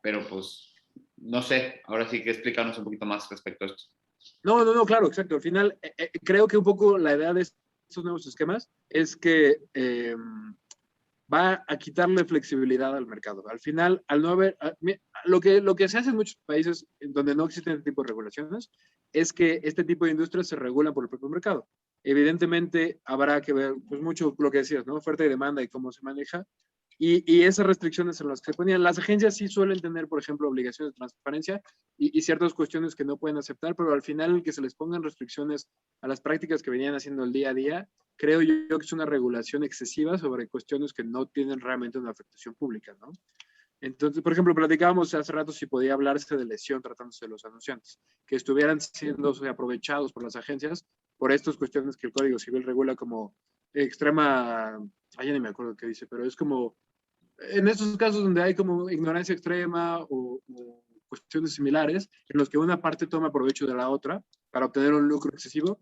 pero pues, no sé, ahora sí que explícanos un poquito más respecto a esto. no, claro, exacto. Al final, creo que un poco la idea de estos nuevos esquemas es que va a quitarle flexibilidad al mercado. Al final, al no haber, lo que se hace en muchos países donde no existen este tipo de regulaciones es que este tipo de industrias se regulan por el propio mercado. Evidentemente, habrá que ver pues, mucho lo que decías, ¿no? Oferta y demanda y cómo se maneja, Y esas restricciones en las que se ponían, las agencias sí suelen tener, por ejemplo, obligaciones de transparencia y ciertas cuestiones que no pueden aceptar, pero al final el que se les pongan restricciones a las prácticas que venían haciendo el día a día, creo yo que es una regulación excesiva sobre cuestiones que no tienen realmente una afectación pública, ¿no? Entonces, por ejemplo, platicábamos hace rato si podía hablarse de lesión tratándose de los anunciantes, que estuvieran siendo aprovechados por las agencias por estas cuestiones que el Código Civil regula como extrema, ay, ya ni me acuerdo qué dice, pero es como en esos casos donde hay como ignorancia extrema o cuestiones similares, en los que una parte toma provecho de la otra para obtener un lucro excesivo,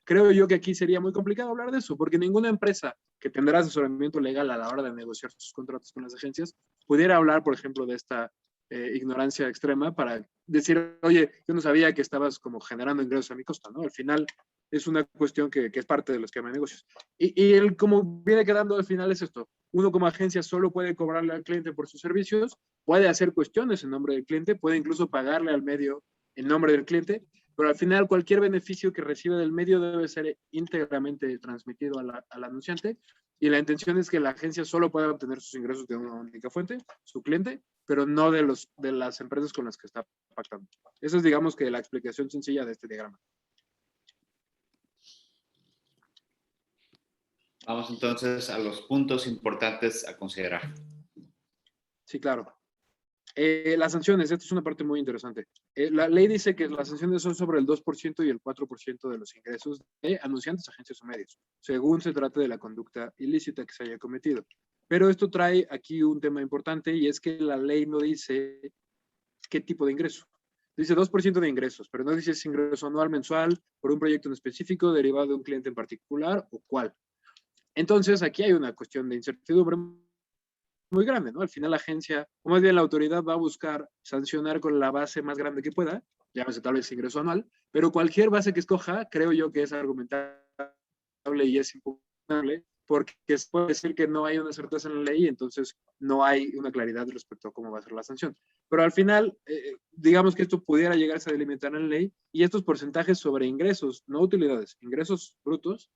creo yo que aquí sería muy complicado hablar de eso, porque ninguna empresa que tendrá asesoramiento legal a la hora de negociar sus contratos con las agencias pudiera hablar, por ejemplo, de esta ignorancia extrema para decir, oye, yo no sabía que estabas como generando ingresos a mi costa, ¿no? Al final es una cuestión que es parte del esquema de negocios. Y el como viene quedando al final es esto, uno como agencia solo puede cobrarle al cliente por sus servicios, puede hacer cuestiones en nombre del cliente, puede incluso pagarle al medio en nombre del cliente, pero al final cualquier beneficio que recibe del medio debe ser íntegramente transmitido al anunciante y la intención es que la agencia solo pueda obtener sus ingresos de una única fuente, su cliente, pero no de las empresas con las que está pactando. Esa es, digamos, que la explicación sencilla de este diagrama. Vamos entonces a los puntos importantes a considerar. Sí, claro. Las sanciones, esta es una parte muy interesante. La ley dice que las sanciones son sobre el 2% y el 4% de los ingresos de anunciantes, agencias o medios, según se trate de la conducta ilícita que se haya cometido. Pero esto trae aquí un tema importante y es que la ley no dice qué tipo de ingreso. Dice 2% de ingresos, pero no dice si es ingreso anual, mensual, por un proyecto en específico, derivado de un cliente en particular o cuál. Entonces, aquí hay una cuestión de incertidumbre muy grande, ¿no? Al final la agencia, o más bien la autoridad va a buscar sancionar con la base más grande que pueda, llámese tal vez ingreso anual, pero cualquier base que escoja, creo yo que es argumentable y es impugnable, porque se puede decir que no hay una certeza en la ley, entonces no hay una claridad respecto a cómo va a ser la sanción. Pero al final, digamos que esto pudiera llegarse a delimitar en la ley, y estos porcentajes sobre ingresos, no utilidades, ingresos brutos,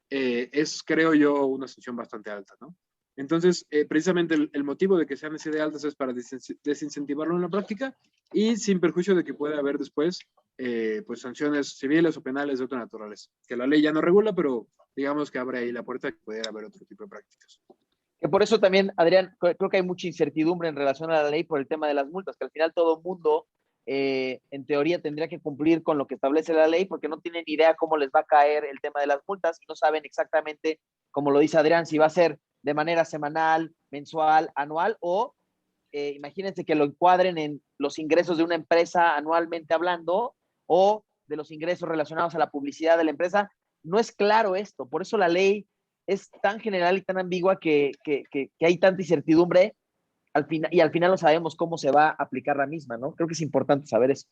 es, creo yo, una sanción bastante alta, ¿no? Entonces, precisamente el motivo de que sean así de altas es para desincentivarlo en la práctica y sin perjuicio de que pueda haber después pues sanciones civiles o penales de otra naturaleza, que la ley ya no regula, pero digamos que abre ahí la puerta a que pudiera haber otro tipo de prácticas. Que por eso también, Adrián, creo que hay mucha incertidumbre en relación a la ley por el tema de las multas, que al final todo el mundo, en teoría, tendría que cumplir con lo que establece la ley, porque no tienen idea cómo les va a caer el tema de las multas y no saben exactamente, como lo dice Adrián, si va a ser de manera semanal, mensual, anual o imagínense que lo encuadren en los ingresos de una empresa anualmente hablando o de los ingresos relacionados a la publicidad de la empresa. No es claro esto, por eso la ley es tan general y tan ambigua que hay tanta incertidumbre y al final no sabemos cómo se va a aplicar la misma, ¿no? Creo que es importante saber eso.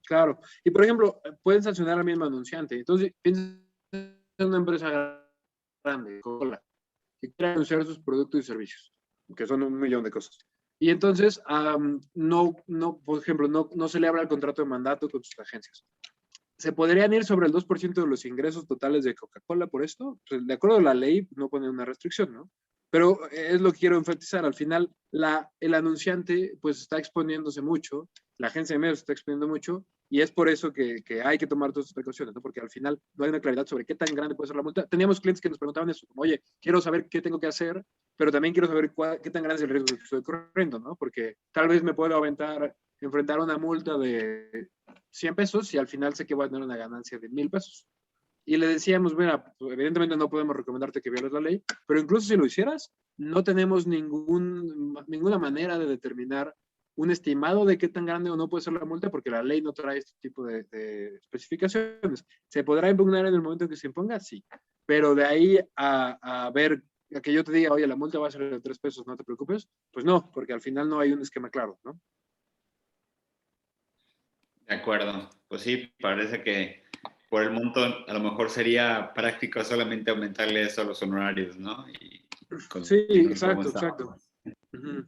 Claro, y por ejemplo, pueden sancionar al mismo anunciante. Entonces, piensa en una empresa grande, Coca-Cola, que quiere anunciar sus productos y servicios, que son 1.000.000 de cosas. Y entonces, por ejemplo, no se le habla el contrato de mandato con sus agencias. ¿Se podrían ir sobre el 2% de los ingresos totales de Coca-Cola por esto? Pues, de acuerdo a la ley, no pone una restricción, ¿no? Pero es lo que quiero enfatizar. Al final, el anunciante pues está exponiéndose mucho, la agencia de medios está exponiendo mucho, y es por eso que hay que tomar todas estas precauciones, ¿no? Porque al final no hay una claridad sobre qué tan grande puede ser la multa. Teníamos clientes que nos preguntaban eso, como, oye, quiero saber qué tengo que hacer, pero también quiero saber qué tan grande es el riesgo que estoy corriendo, ¿no? Porque tal vez me puedo enfrentar una multa de 100 pesos y al final sé que voy a tener una ganancia de 1,000 pesos. Y le decíamos, mira, pues, evidentemente no podemos recomendarte que violes la ley, pero incluso si lo hicieras, no tenemos ninguna manera de determinar un estimado de qué tan grande o no puede ser la multa, porque la ley no trae este tipo de especificaciones. ¿Se podrá impugnar en el momento en que se imponga? Sí. Pero de ahí a ver, a que yo te diga, oye, la multa va a ser de 3 pesos, no te preocupes, pues no, porque al final no hay un esquema claro, ¿no? De acuerdo. Pues sí, parece que por el monto a lo mejor sería práctico solamente aumentarle eso a los honorarios, ¿no? Y sí, exacto, exacto. Uh-huh.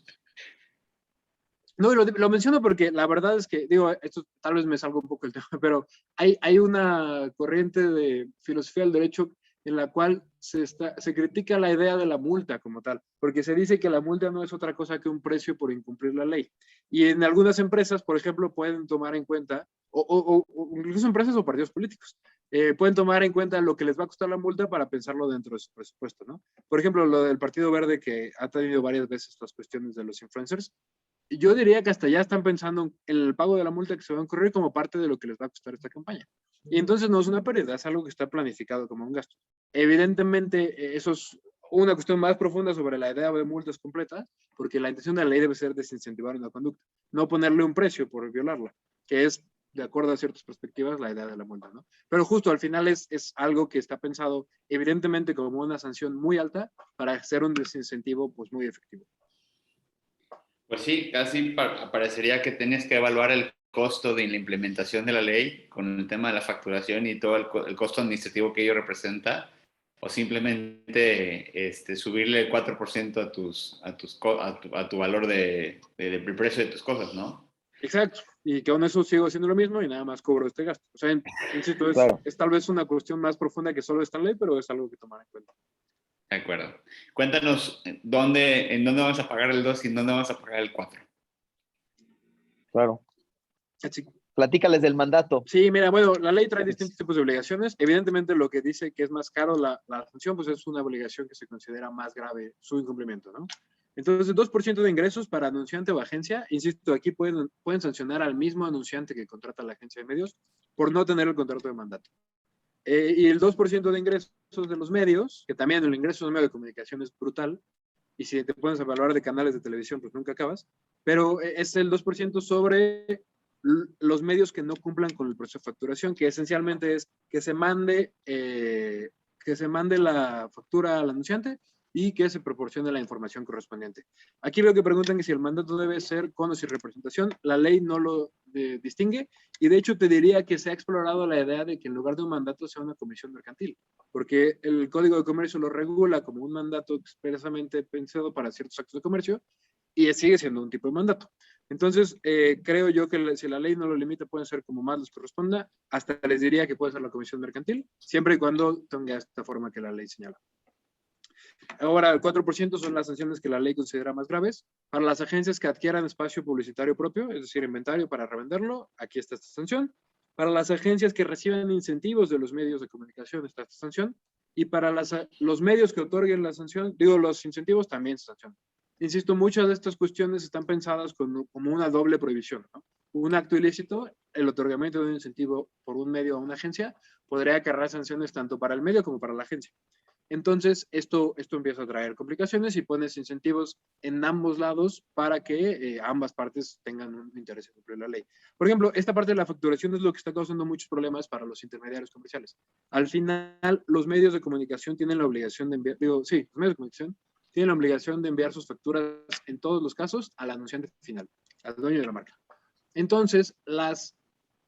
No, lo menciono porque la verdad es que, digo, esto tal vez me salga un poco el tema, pero hay una corriente de filosofía del derecho en la cual se critica la idea de la multa como tal, porque se dice que la multa no es otra cosa que un precio por incumplir la ley. Y en algunas empresas, por ejemplo, pueden tomar en cuenta, o incluso empresas o partidos políticos, pueden tomar en cuenta lo que les va a costar la multa para pensarlo dentro de su presupuesto, ¿no? Por ejemplo, lo del Partido Verde, que ha tenido varias veces las cuestiones de los influencers, yo diría que hasta ya están pensando en el pago de la multa que se va a incurrir como parte de lo que les va a costar esta campaña. Y entonces no es una pérdida, es algo que está planificado como un gasto. Evidentemente, eso es una cuestión más profunda sobre la idea de multas completas, porque la intención de la ley debe ser desincentivar una conducta, no ponerle un precio por violarla, que es, de acuerdo a ciertas perspectivas, la idea de la multa, ¿no? Pero justo al final es algo que está pensado evidentemente como una sanción muy alta para hacer un desincentivo pues muy efectivo. Pues sí, casi parecería que tienes que evaluar el costo de la implementación de la ley con el tema de la facturación y todo el costo administrativo que ello representa, o simplemente subirle el 4% a tu valor del precio de tus cosas, ¿no? Exacto, y que aún eso sigo haciendo lo mismo y nada más cobro este gasto. O sea, insisto, Claro. es tal vez una cuestión más profunda que solo esta ley, pero es algo que tomar en cuenta. De acuerdo. Cuéntanos, en dónde vamos a pagar el 2 y en dónde vamos a pagar el 4? Claro. Así. Platícales del mandato. Sí, mira, bueno, la ley trae distintos tipos de obligaciones. Evidentemente, lo que dice que es más caro la sanción, pues es una obligación que se considera más grave su incumplimiento, ¿no? Entonces, 2% de ingresos para anunciante o agencia. Insisto, aquí pueden sancionar al mismo anunciante que contrata la agencia de medios por no tener el contrato de mandato. Y el 2% de ingresos de los medios, que también el ingreso de un medio de comunicación es brutal, y si te pones a evaluar de canales de televisión, pues nunca acabas, pero es el 2% sobre los medios que no cumplan con el proceso de facturación, que esencialmente es que se mande la factura al anunciante y que se proporcione la información correspondiente. Aquí veo que preguntan que si el mandato debe ser con o sin representación. La ley no lo distingue y de hecho te diría que se ha explorado la idea de que en lugar de un mandato sea una comisión mercantil, porque el Código de Comercio lo regula como un mandato expresamente pensado para ciertos actos de comercio y sigue siendo un tipo de mandato. Entonces, creo yo que si la ley no lo limita, pueden ser como más les corresponda. Hasta les diría que puede ser la comisión mercantil, siempre y cuando tenga esta forma que la ley señala. Ahora, el 4% son las sanciones que la ley considera más graves. Para las agencias que adquieran espacio publicitario propio, es decir, inventario para revenderlo, aquí está esta sanción. Para las agencias que reciben incentivos de los medios de comunicación, está esta sanción. Y para los medios que otorguen la sanción, los incentivos también se sancionan. Insisto, muchas de estas cuestiones están pensadas como una doble prohibición, ¿no? Un acto ilícito, el otorgamiento de un incentivo por un medio a una agencia, podría acarrear sanciones tanto para el medio como para la agencia. Entonces, esto empieza a traer complicaciones y pones incentivos en ambos lados para que ambas partes tengan un interés en cumplir la ley. Por ejemplo, esta parte de la facturación es lo que está causando muchos problemas para los intermediarios comerciales. Al final, los medios de comunicación tienen la obligación de enviar, los medios de comunicación tienen la obligación de enviar sus facturas en todos los casos al anunciante final, al dueño de la marca. Entonces, las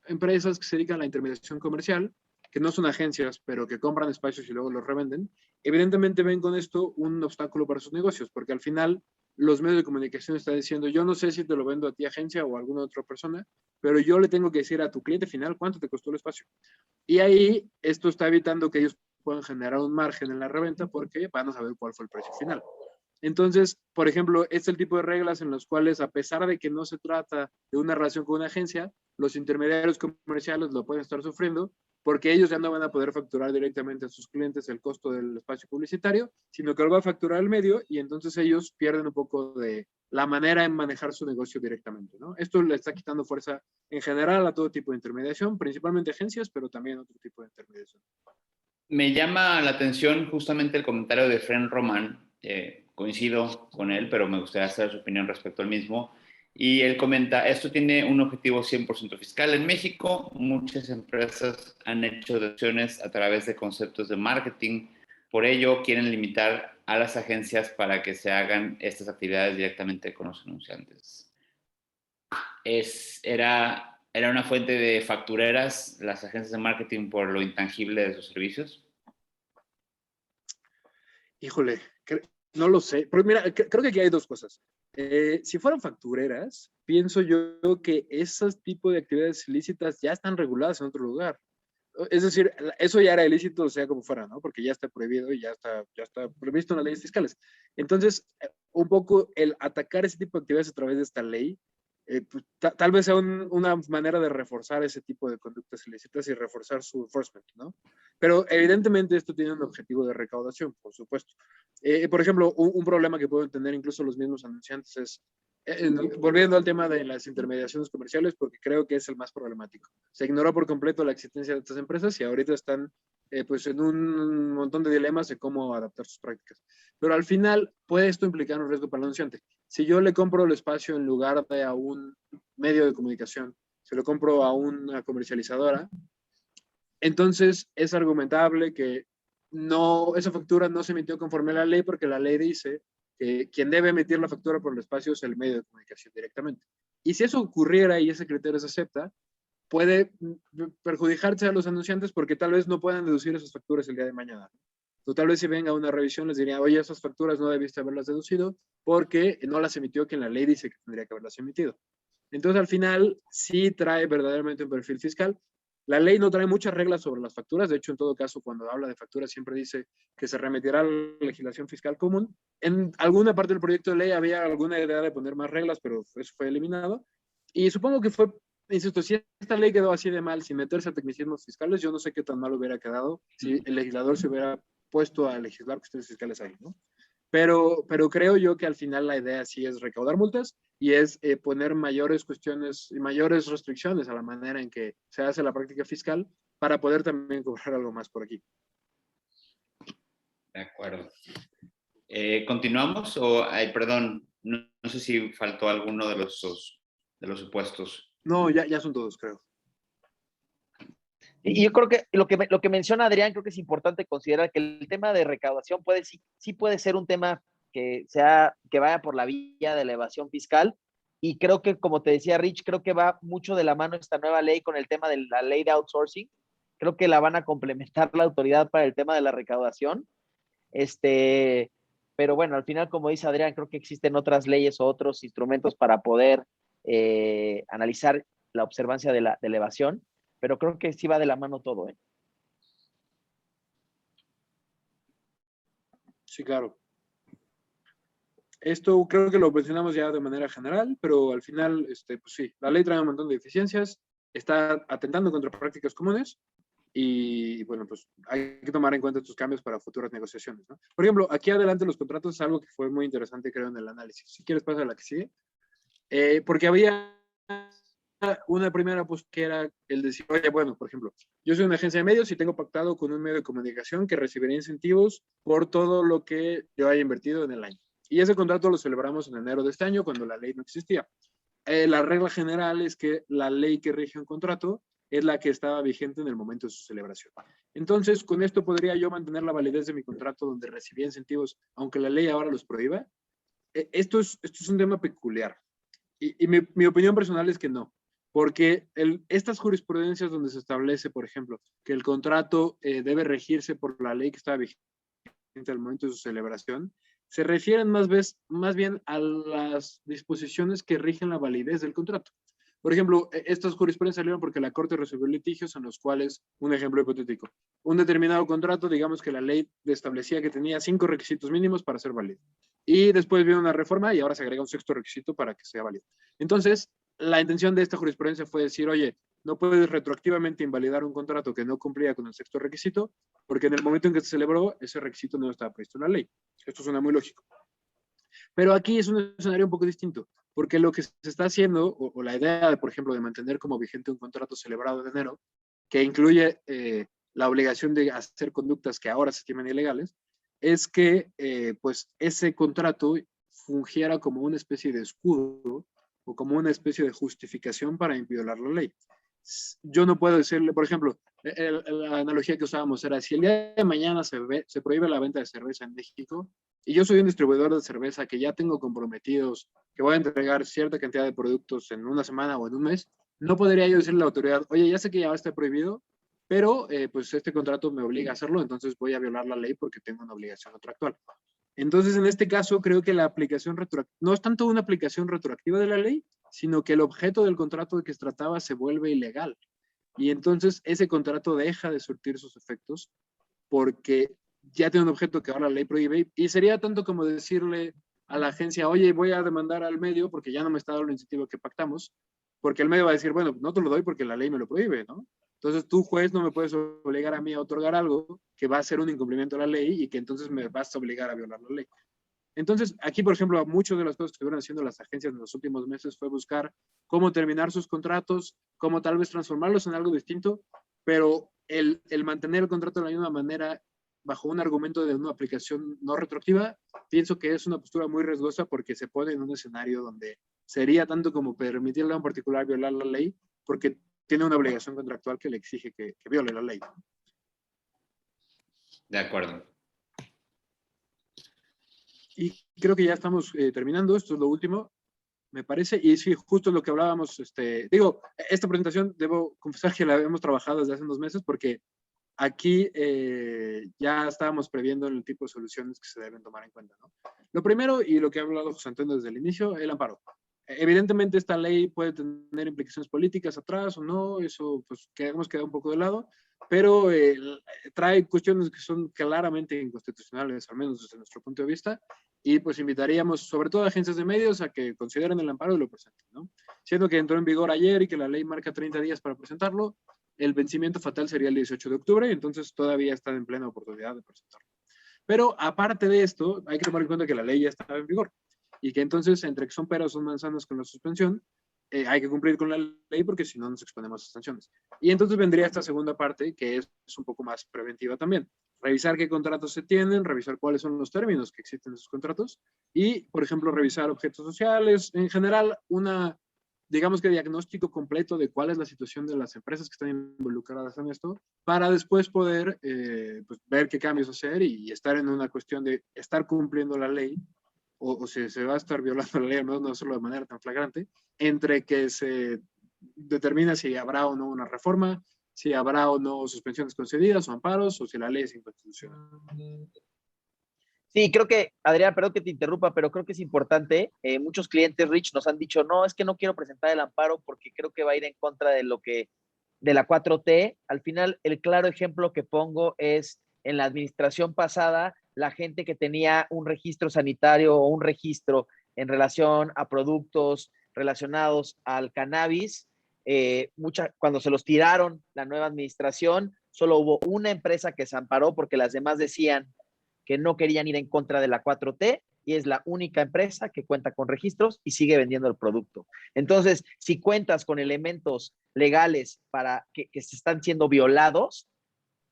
empresas que se dedican a la intermediación comercial, que no son agencias, pero que compran espacios y luego los revenden, evidentemente ven con esto un obstáculo para sus negocios, porque al final los medios de comunicación están diciendo, yo no sé si te lo vendo a ti agencia o a alguna otra persona, pero yo le tengo que decir a tu cliente final cuánto te costó el espacio. Y ahí esto está evitando que ellos puedan generar un margen en la reventa porque van a saber cuál fue el precio final. Entonces, por ejemplo, es el tipo de reglas en las cuales, a pesar de que no se trata de una relación con una agencia, los intermediarios comerciales lo pueden estar sufriendo porque ellos ya no van a poder facturar directamente a sus clientes el costo del espacio publicitario, sino que lo va a facturar el medio y entonces ellos pierden un poco de la manera en manejar su negocio directamente, ¿no? Esto le está quitando fuerza en general a todo tipo de intermediación, principalmente agencias, pero también otro tipo de intermediación. Me llama la atención justamente el comentario de Fren Román. Coincido con él, pero me gustaría saber su opinión respecto al mismo. Y él comenta, esto tiene un objetivo 100% fiscal. En México, muchas empresas han hecho deducciones a través de conceptos de marketing. Por ello, quieren limitar a las agencias para que se hagan estas actividades directamente con los anunciantes. Era una fuente de factureras las agencias de marketing por lo intangible de sus servicios. Híjole, no lo sé. Pero mira, creo que aquí hay dos cosas. Si fueran factureras, pienso yo que esos tipos de actividades ilícitas ya están reguladas en otro lugar. Es decir, eso ya era ilícito, sea como fuera, ¿no? Porque ya está prohibido y ya está previsto en las leyes fiscales. Entonces, un poco el atacar ese tipo de actividades a través de esta ley, pues, tal vez sea una manera de reforzar ese tipo de conductas ilícitas y reforzar su enforcement, ¿no? Pero evidentemente esto tiene un objetivo de recaudación, por supuesto. Por ejemplo, un problema que pueden tener incluso los mismos anunciantes es, volviendo al tema de las intermediaciones comerciales, porque creo que es el más problemático. Se ignoró por completo la existencia de estas empresas y ahorita están pues en un montón de dilemas de cómo adaptar sus prácticas. Pero al final puede esto implicar un riesgo para el anunciante. Si yo le compro el espacio en lugar de a un medio de comunicación, se lo compro a una comercializadora, entonces es argumentable que no, esa factura no se emitió conforme a la ley porque la ley dice que quien debe emitir la factura por el espacio es el medio de comunicación directamente. Y si eso ocurriera y ese criterio se acepta, puede perjudicarse a los anunciantes porque tal vez no puedan deducir esas facturas el día de mañana. O tal vez si venga una revisión les diría, oye, esas facturas no debiste haberlas deducido porque no las emitió quien la ley dice que tendría que haberlas emitido. Entonces, al final, sí trae verdaderamente un perfil fiscal. La ley no trae muchas reglas sobre las facturas. De hecho, en todo caso, cuando habla de facturas, siempre dice que se remitirá a la legislación fiscal común. En alguna parte del proyecto de ley había alguna idea de poner más reglas, pero eso fue eliminado. Y supongo que fue, insisto, si esta ley quedó así de mal, sin meterse a tecnicismos fiscales, yo no sé qué tan mal hubiera quedado si el legislador se hubiera puesto a legislar cuestiones fiscales ahí, ¿no? Pero creo yo que al final la idea sí es recaudar multas y es poner mayores cuestiones y mayores restricciones a la manera en que se hace la práctica fiscal para poder también cobrar algo más por aquí. De acuerdo. ¿Continuamos? O, perdón, no sé si faltó alguno de los supuestos. No, ya son todos, creo. Y yo creo que lo que menciona Adrián, creo que es importante considerar que el tema de recaudación sí puede ser un tema que vaya por la vía de la evasión fiscal. Y creo que, como te decía Rich, creo que va mucho de la mano esta nueva ley con el tema de la ley de outsourcing. Creo que la van a complementar la autoridad para el tema de la recaudación. Pero bueno, al final, como dice Adrián, creo que existen otras leyes o otros instrumentos para poder analizar la observancia de la evasión. Pero creo que sí va de la mano todo, ¿eh? Sí, claro. Esto creo que lo mencionamos ya de manera general, pero al final, pues sí, la ley trae un montón de deficiencias, está atentando contra prácticas comunes y bueno, pues hay que tomar en cuenta estos cambios para futuras negociaciones, ¿no? Por ejemplo, aquí adelante los contratos es algo que fue muy interesante, creo, en el análisis. Si quieres, pasa a la que sigue. Porque había una primera pues que era el decir, oye, bueno, por ejemplo, yo soy una agencia de medios y tengo pactado con un medio de comunicación que recibiría incentivos por todo lo que yo haya invertido en el año. Y ese contrato lo celebramos en enero de este año cuando la ley no existía. La regla general es que la ley que rige un contrato es la que estaba vigente en el momento de su celebración. Entonces, con esto podría yo mantener la validez de mi contrato donde recibía incentivos, aunque la ley ahora los prohíba. Esto es un tema peculiar. Y mi opinión personal es que no. Porque estas jurisprudencias donde se establece, por ejemplo, que el contrato debe regirse por la ley que estaba vigente al momento de su celebración, se refieren más bien a las disposiciones que rigen la validez del contrato. Por ejemplo, estas jurisprudencias salieron porque la Corte resolvió litigios en los cuales, un ejemplo hipotético, un determinado contrato, digamos que la ley establecía que tenía 5 requisitos mínimos para ser válido. Y después vino una reforma y ahora se agrega un 6º requisito para que sea válido. Entonces, la intención de esta jurisprudencia fue decir, oye, no puedes retroactivamente invalidar un contrato que no cumplía con el 6º requisito, porque en el momento en que se celebró, ese requisito no estaba previsto en la ley. Esto suena muy lógico. Pero aquí es un escenario un poco distinto, porque lo que se está haciendo, o la idea, de, por ejemplo, de mantener como vigente un contrato celebrado en enero, que incluye la obligación de hacer conductas que ahora se estiman ilegales, es que pues ese contrato fungiera como una especie de escudo o como una especie de justificación para violar la ley. Yo no puedo decirle, por ejemplo, la analogía que usábamos era, si el día de mañana se prohíbe la venta de cerveza en México y yo soy un distribuidor de cerveza que ya tengo comprometidos, que voy a entregar cierta cantidad de productos en una semana o en un mes, no podría yo decirle a la autoridad, oye, ya sé que ya está prohibido, pero pues este contrato me obliga a hacerlo, entonces voy a violar la ley porque tengo una obligación contractual. Entonces, en este caso, creo que la aplicación retroactiva no es tanto una aplicación retroactiva de la ley, sino que el objeto del contrato de que se trataba se vuelve ilegal. y entonces ese contrato deja de surtir sus efectos porque ya tiene un objeto que ahora la ley prohíbe, y sería tanto como decirle a la agencia, oye, voy a demandar al medio porque ya no me está dando el incentivo que pactamos, porque el medio va a decir, bueno, no te lo doy porque la ley me lo prohíbe, ¿no? Entonces tú, juez, no me puedes obligar a mí a otorgar algo que va a ser un incumplimiento de la ley y que entonces me vas a obligar a violar la ley. Entonces, aquí, por ejemplo, muchas de las cosas que estuvieron haciendo las agencias en los últimos meses fue buscar cómo terminar sus contratos, cómo tal vez transformarlos en algo distinto, pero el mantener el contrato de la misma manera bajo un argumento de una aplicación no retroactiva, pienso que es una postura muy riesgosa porque se pone en un escenario donde sería tanto como permitirle a un particular violar la ley porque tiene una obligación contractual que le exige que viole la ley. De acuerdo. Y creo que ya estamos terminando, esto es lo último, me parece, y sí, justo lo que hablábamos, digo, esta presentación debo confesar que la hemos trabajado desde hace unos meses porque aquí ya estábamos previendo el tipo de soluciones que se deben tomar en cuenta, ¿no? Lo primero, y lo que ha hablado José Antonio desde el inicio, el amparo. Evidentemente esta ley puede tener implicaciones políticas atrás o no, eso pues hemos quedado un poco de lado, pero trae cuestiones que son claramente inconstitucionales, al menos desde nuestro punto de vista, y pues invitaríamos sobre todo a agencias de medios a que consideren el amparo y lo presenten, ¿no? Siendo que entró en vigor ayer y que la ley marca 30 días para presentarlo, el vencimiento fatal sería el 18 de octubre, entonces todavía están en plena oportunidad de presentarlo. Pero aparte de esto, hay que tomar en cuenta que la ley ya estaba en vigor y que entonces, entre que son peras o son manzanas con la suspensión, hay que cumplir con la ley porque si no nos exponemos a sanciones. Y entonces vendría esta segunda parte que es un poco más preventiva también. Revisar qué contratos se tienen, revisar cuáles son los términos que existen en esos contratos y, por ejemplo, revisar objetos sociales. En general, digamos que diagnóstico completo de cuál es la situación de las empresas que están involucradas en esto, para después poder pues, ver qué cambios hacer y estar en una cuestión de estar cumpliendo la ley o si se va a estar violando la ley, no solo de manera tan flagrante, entre que se determina si habrá o no una reforma, si habrá o no suspensiones concedidas o amparos, o si la ley es inconstitucional. Sí, creo que, Adrián, perdón que te interrumpa, pero creo que es importante. Muchos clientes, Rich, nos han dicho, no, es que no quiero presentar el amparo porque creo que va a ir en contra de de la 4T. Al final, el claro ejemplo que pongo es en la administración pasada, la gente que tenía un registro sanitario o un registro en relación a productos relacionados al cannabis, cuando se los tiraron la nueva administración, solo hubo una empresa que se amparó porque las demás decían que no querían ir en contra de la 4T y es la única empresa que cuenta con registros y sigue vendiendo el producto. Entonces, si cuentas con elementos legales para que se están siendo violados,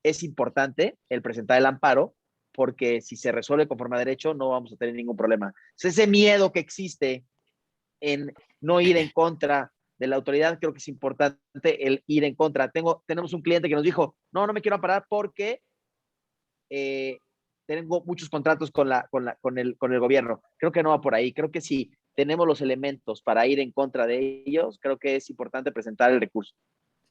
es importante el presentar el amparo, porque si se resuelve conforme a derecho, no vamos a tener ningún problema. Entonces, ese miedo que existe en no ir en contra de la autoridad, creo que es importante el ir en contra. Tenemos un cliente que nos dijo, no me quiero amparar porque tengo muchos contratos con el gobierno. Creo que no va por ahí. Creo que si tenemos los elementos para ir en contra de ellos, creo que es importante presentar el recurso.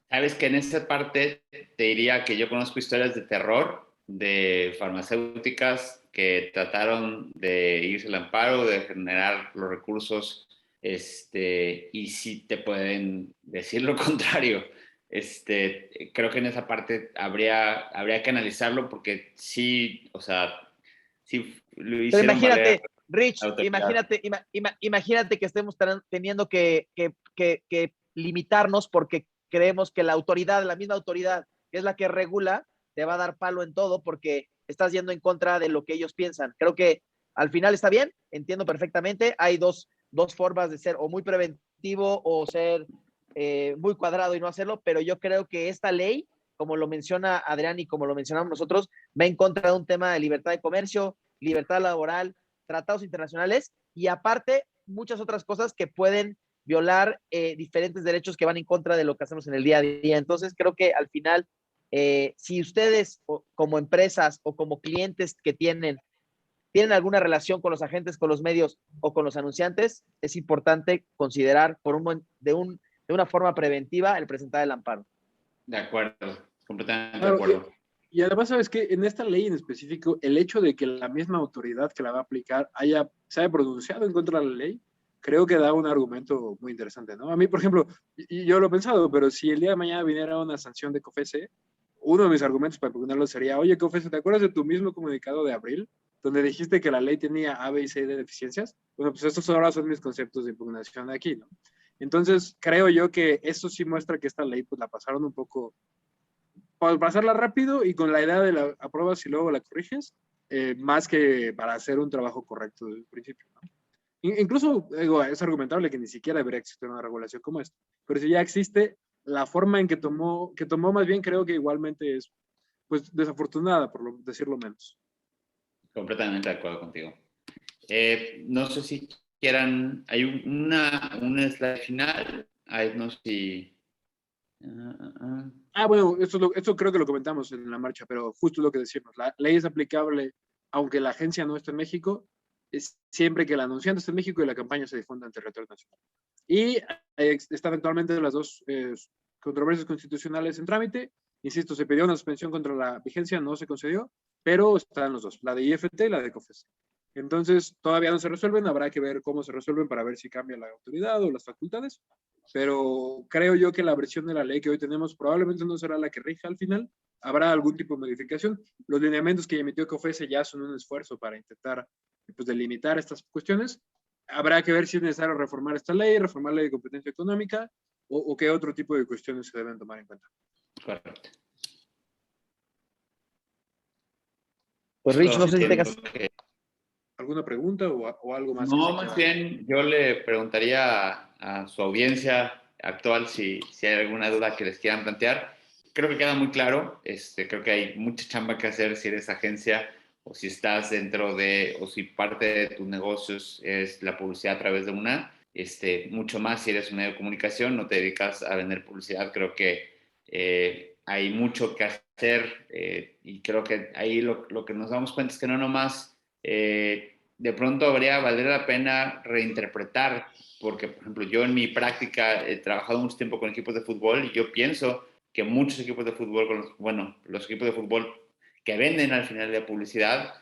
Sabes que en esa parte te diría que yo conozco historias de terror de farmacéuticas que trataron de irse al amparo, de generar los recursos, y sí te pueden decir lo contrario. Creo que en esa parte habría que analizarlo porque sí, o sea, sí lo hicieron. Pero imagínate, valer Rich, la autoridad. imagínate que estemos teniendo que limitarnos porque creemos que la misma autoridad, que es la que regula, te va a dar palo en todo porque estás yendo en contra de lo que ellos piensan. Creo que al final está bien, entiendo perfectamente. Hay dos formas de ser o muy preventivo o ser muy cuadrado y no hacerlo, pero yo creo que esta ley, como lo menciona Adrián y como lo mencionamos nosotros, va en contra de un tema de libertad de comercio, libertad laboral, tratados internacionales y aparte muchas otras cosas que pueden violar diferentes derechos que van en contra de lo que hacemos en el día a día. Entonces creo que al final, si ustedes como empresas o como clientes que tienen alguna relación con los agentes, con los medios o con los anunciantes, es importante considerar de una forma preventiva el presentar el amparo. De acuerdo, completamente Claro, de acuerdo. y además, ¿sabes qué? En esta ley en específico, el hecho de que la misma autoridad que la va a aplicar se haya pronunciado en contra de la ley, creo que da un argumento muy interesante, ¿no? A mí, por ejemplo, y yo lo he pensado, pero si el día de mañana viniera una sanción de COFESE, uno de mis argumentos para impugnarlo sería, oye, COFESE, ¿te acuerdas de tu mismo comunicado de abril, donde dijiste que la ley tenía A, B y C de deficiencias? Bueno, pues estos ahora son mis conceptos de impugnación aquí, ¿no? Entonces, creo yo que eso sí muestra que esta ley, pues la pasaron un poco, para pasarla rápido y con la idea de la apruebas y luego la corriges, más que para hacer un trabajo correcto desde el principio, ¿no? Incluso digo, es argumentable que ni siquiera debería existir una regulación como esta, pero si ya existe, la forma en que tomó más bien creo que igualmente es pues desafortunada, por decirlo menos. Completamente de acuerdo contigo. No sé si quieran, hay un slide final, no sé si... Bueno, esto creo que lo comentamos en la marcha, pero justo lo que decimos, la ley es aplicable aunque la agencia no esté en México, es siempre que el anunciante esté en México y la campaña se difunda en territorio nacional. Y están actualmente las dos controversias constitucionales en trámite. Insisto, se pidió una suspensión contra la vigencia, no se concedió, pero están los dos, la de IFT y la de COFESE. Entonces, todavía no se resuelven, habrá que ver cómo se resuelven para ver si cambia la autoridad o las facultades, pero creo yo que la versión de la ley que hoy tenemos probablemente no será la que rija al final, habrá algún tipo de modificación. Los lineamientos que emitió COFESE ya son un esfuerzo para intentar pues, delimitar estas cuestiones. Habrá que ver si es necesario reformar esta ley, reformar la ley de competencia económica o qué otro tipo de cuestiones se deben tomar en cuenta. Correcto. Pues Rich, no sé si tengas... ¿Alguna pregunta o algo más? No, más bien yo le preguntaría a su audiencia actual si hay alguna duda que les quieran plantear. Creo que queda muy claro, creo que hay mucha chamba que hacer si eres agencia o si estás dentro de, o si parte de tus negocios es la publicidad a través de una, mucho más si eres un medio de comunicación, no te dedicas a vender publicidad, creo que hay mucho que hacer y creo que ahí lo que nos damos cuenta es que no nomás de pronto valdría la pena reinterpretar, porque por ejemplo yo en mi práctica he trabajado mucho tiempo con equipos de fútbol y yo pienso que muchos equipos de fútbol, los equipos de fútbol que venden al final de publicidad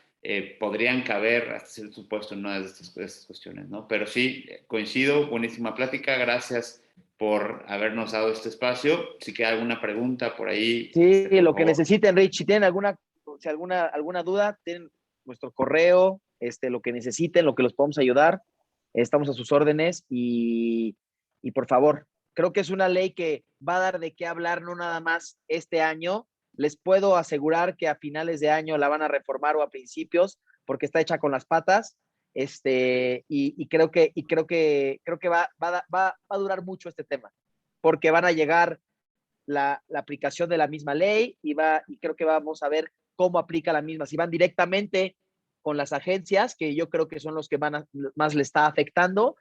podrían caber hasta cierto supuesto en una de estas cuestiones, ¿no? Pero sí, coincido, buenísima plática, gracias por habernos dado este espacio. Si queda alguna pregunta por ahí. Sí, por lo que favor. necesiten, Rich, si tienen alguna duda, tienen nuestro correo, lo que necesiten, lo que los podemos ayudar, estamos a sus órdenes y por favor, creo que es una ley que va a dar de qué hablar no nada más este año. Les puedo asegurar que a finales de año la van a reformar o a principios porque está hecha con las patas. Y creo que va a durar mucho este tema porque van a llegar la aplicación de la misma ley y creo que vamos a ver cómo aplica la misma. Si van directamente con las agencias, que yo creo que son los que más le está afectando,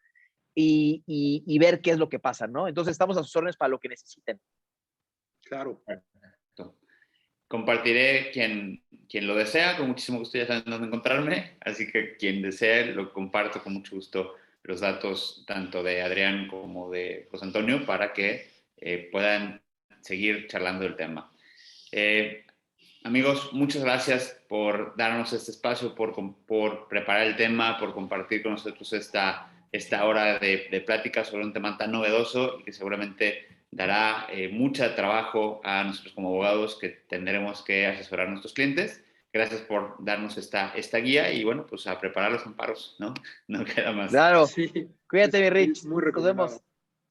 y ver qué es lo que pasa, ¿no? Entonces estamos a sus órdenes para lo que necesiten. Claro. Perfecto. Compartiré quien lo desea, con muchísimo gusto ya saben dónde encontrarme, así que quien desee lo comparto con mucho gusto los datos tanto de Adrián como de José Antonio para que puedan seguir charlando del tema. Amigos, muchas gracias por darnos este espacio, por preparar el tema, por compartir con nosotros esta hora de plática sobre un tema tan novedoso y que seguramente dará mucho trabajo a nosotros como abogados que tendremos que asesorar a nuestros clientes. Gracias por darnos esta guía y bueno, pues a preparar los amparos, ¿no? No queda más. Claro. Sí, Cuídate, mi Rich. Muy Nos vemos.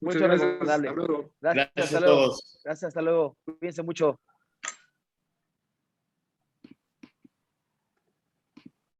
Muchas Mucho gracias. recomendable. Hasta luego. Gracias, Gracias hasta a luego. todos. Gracias, hasta luego. Cuídense mucho.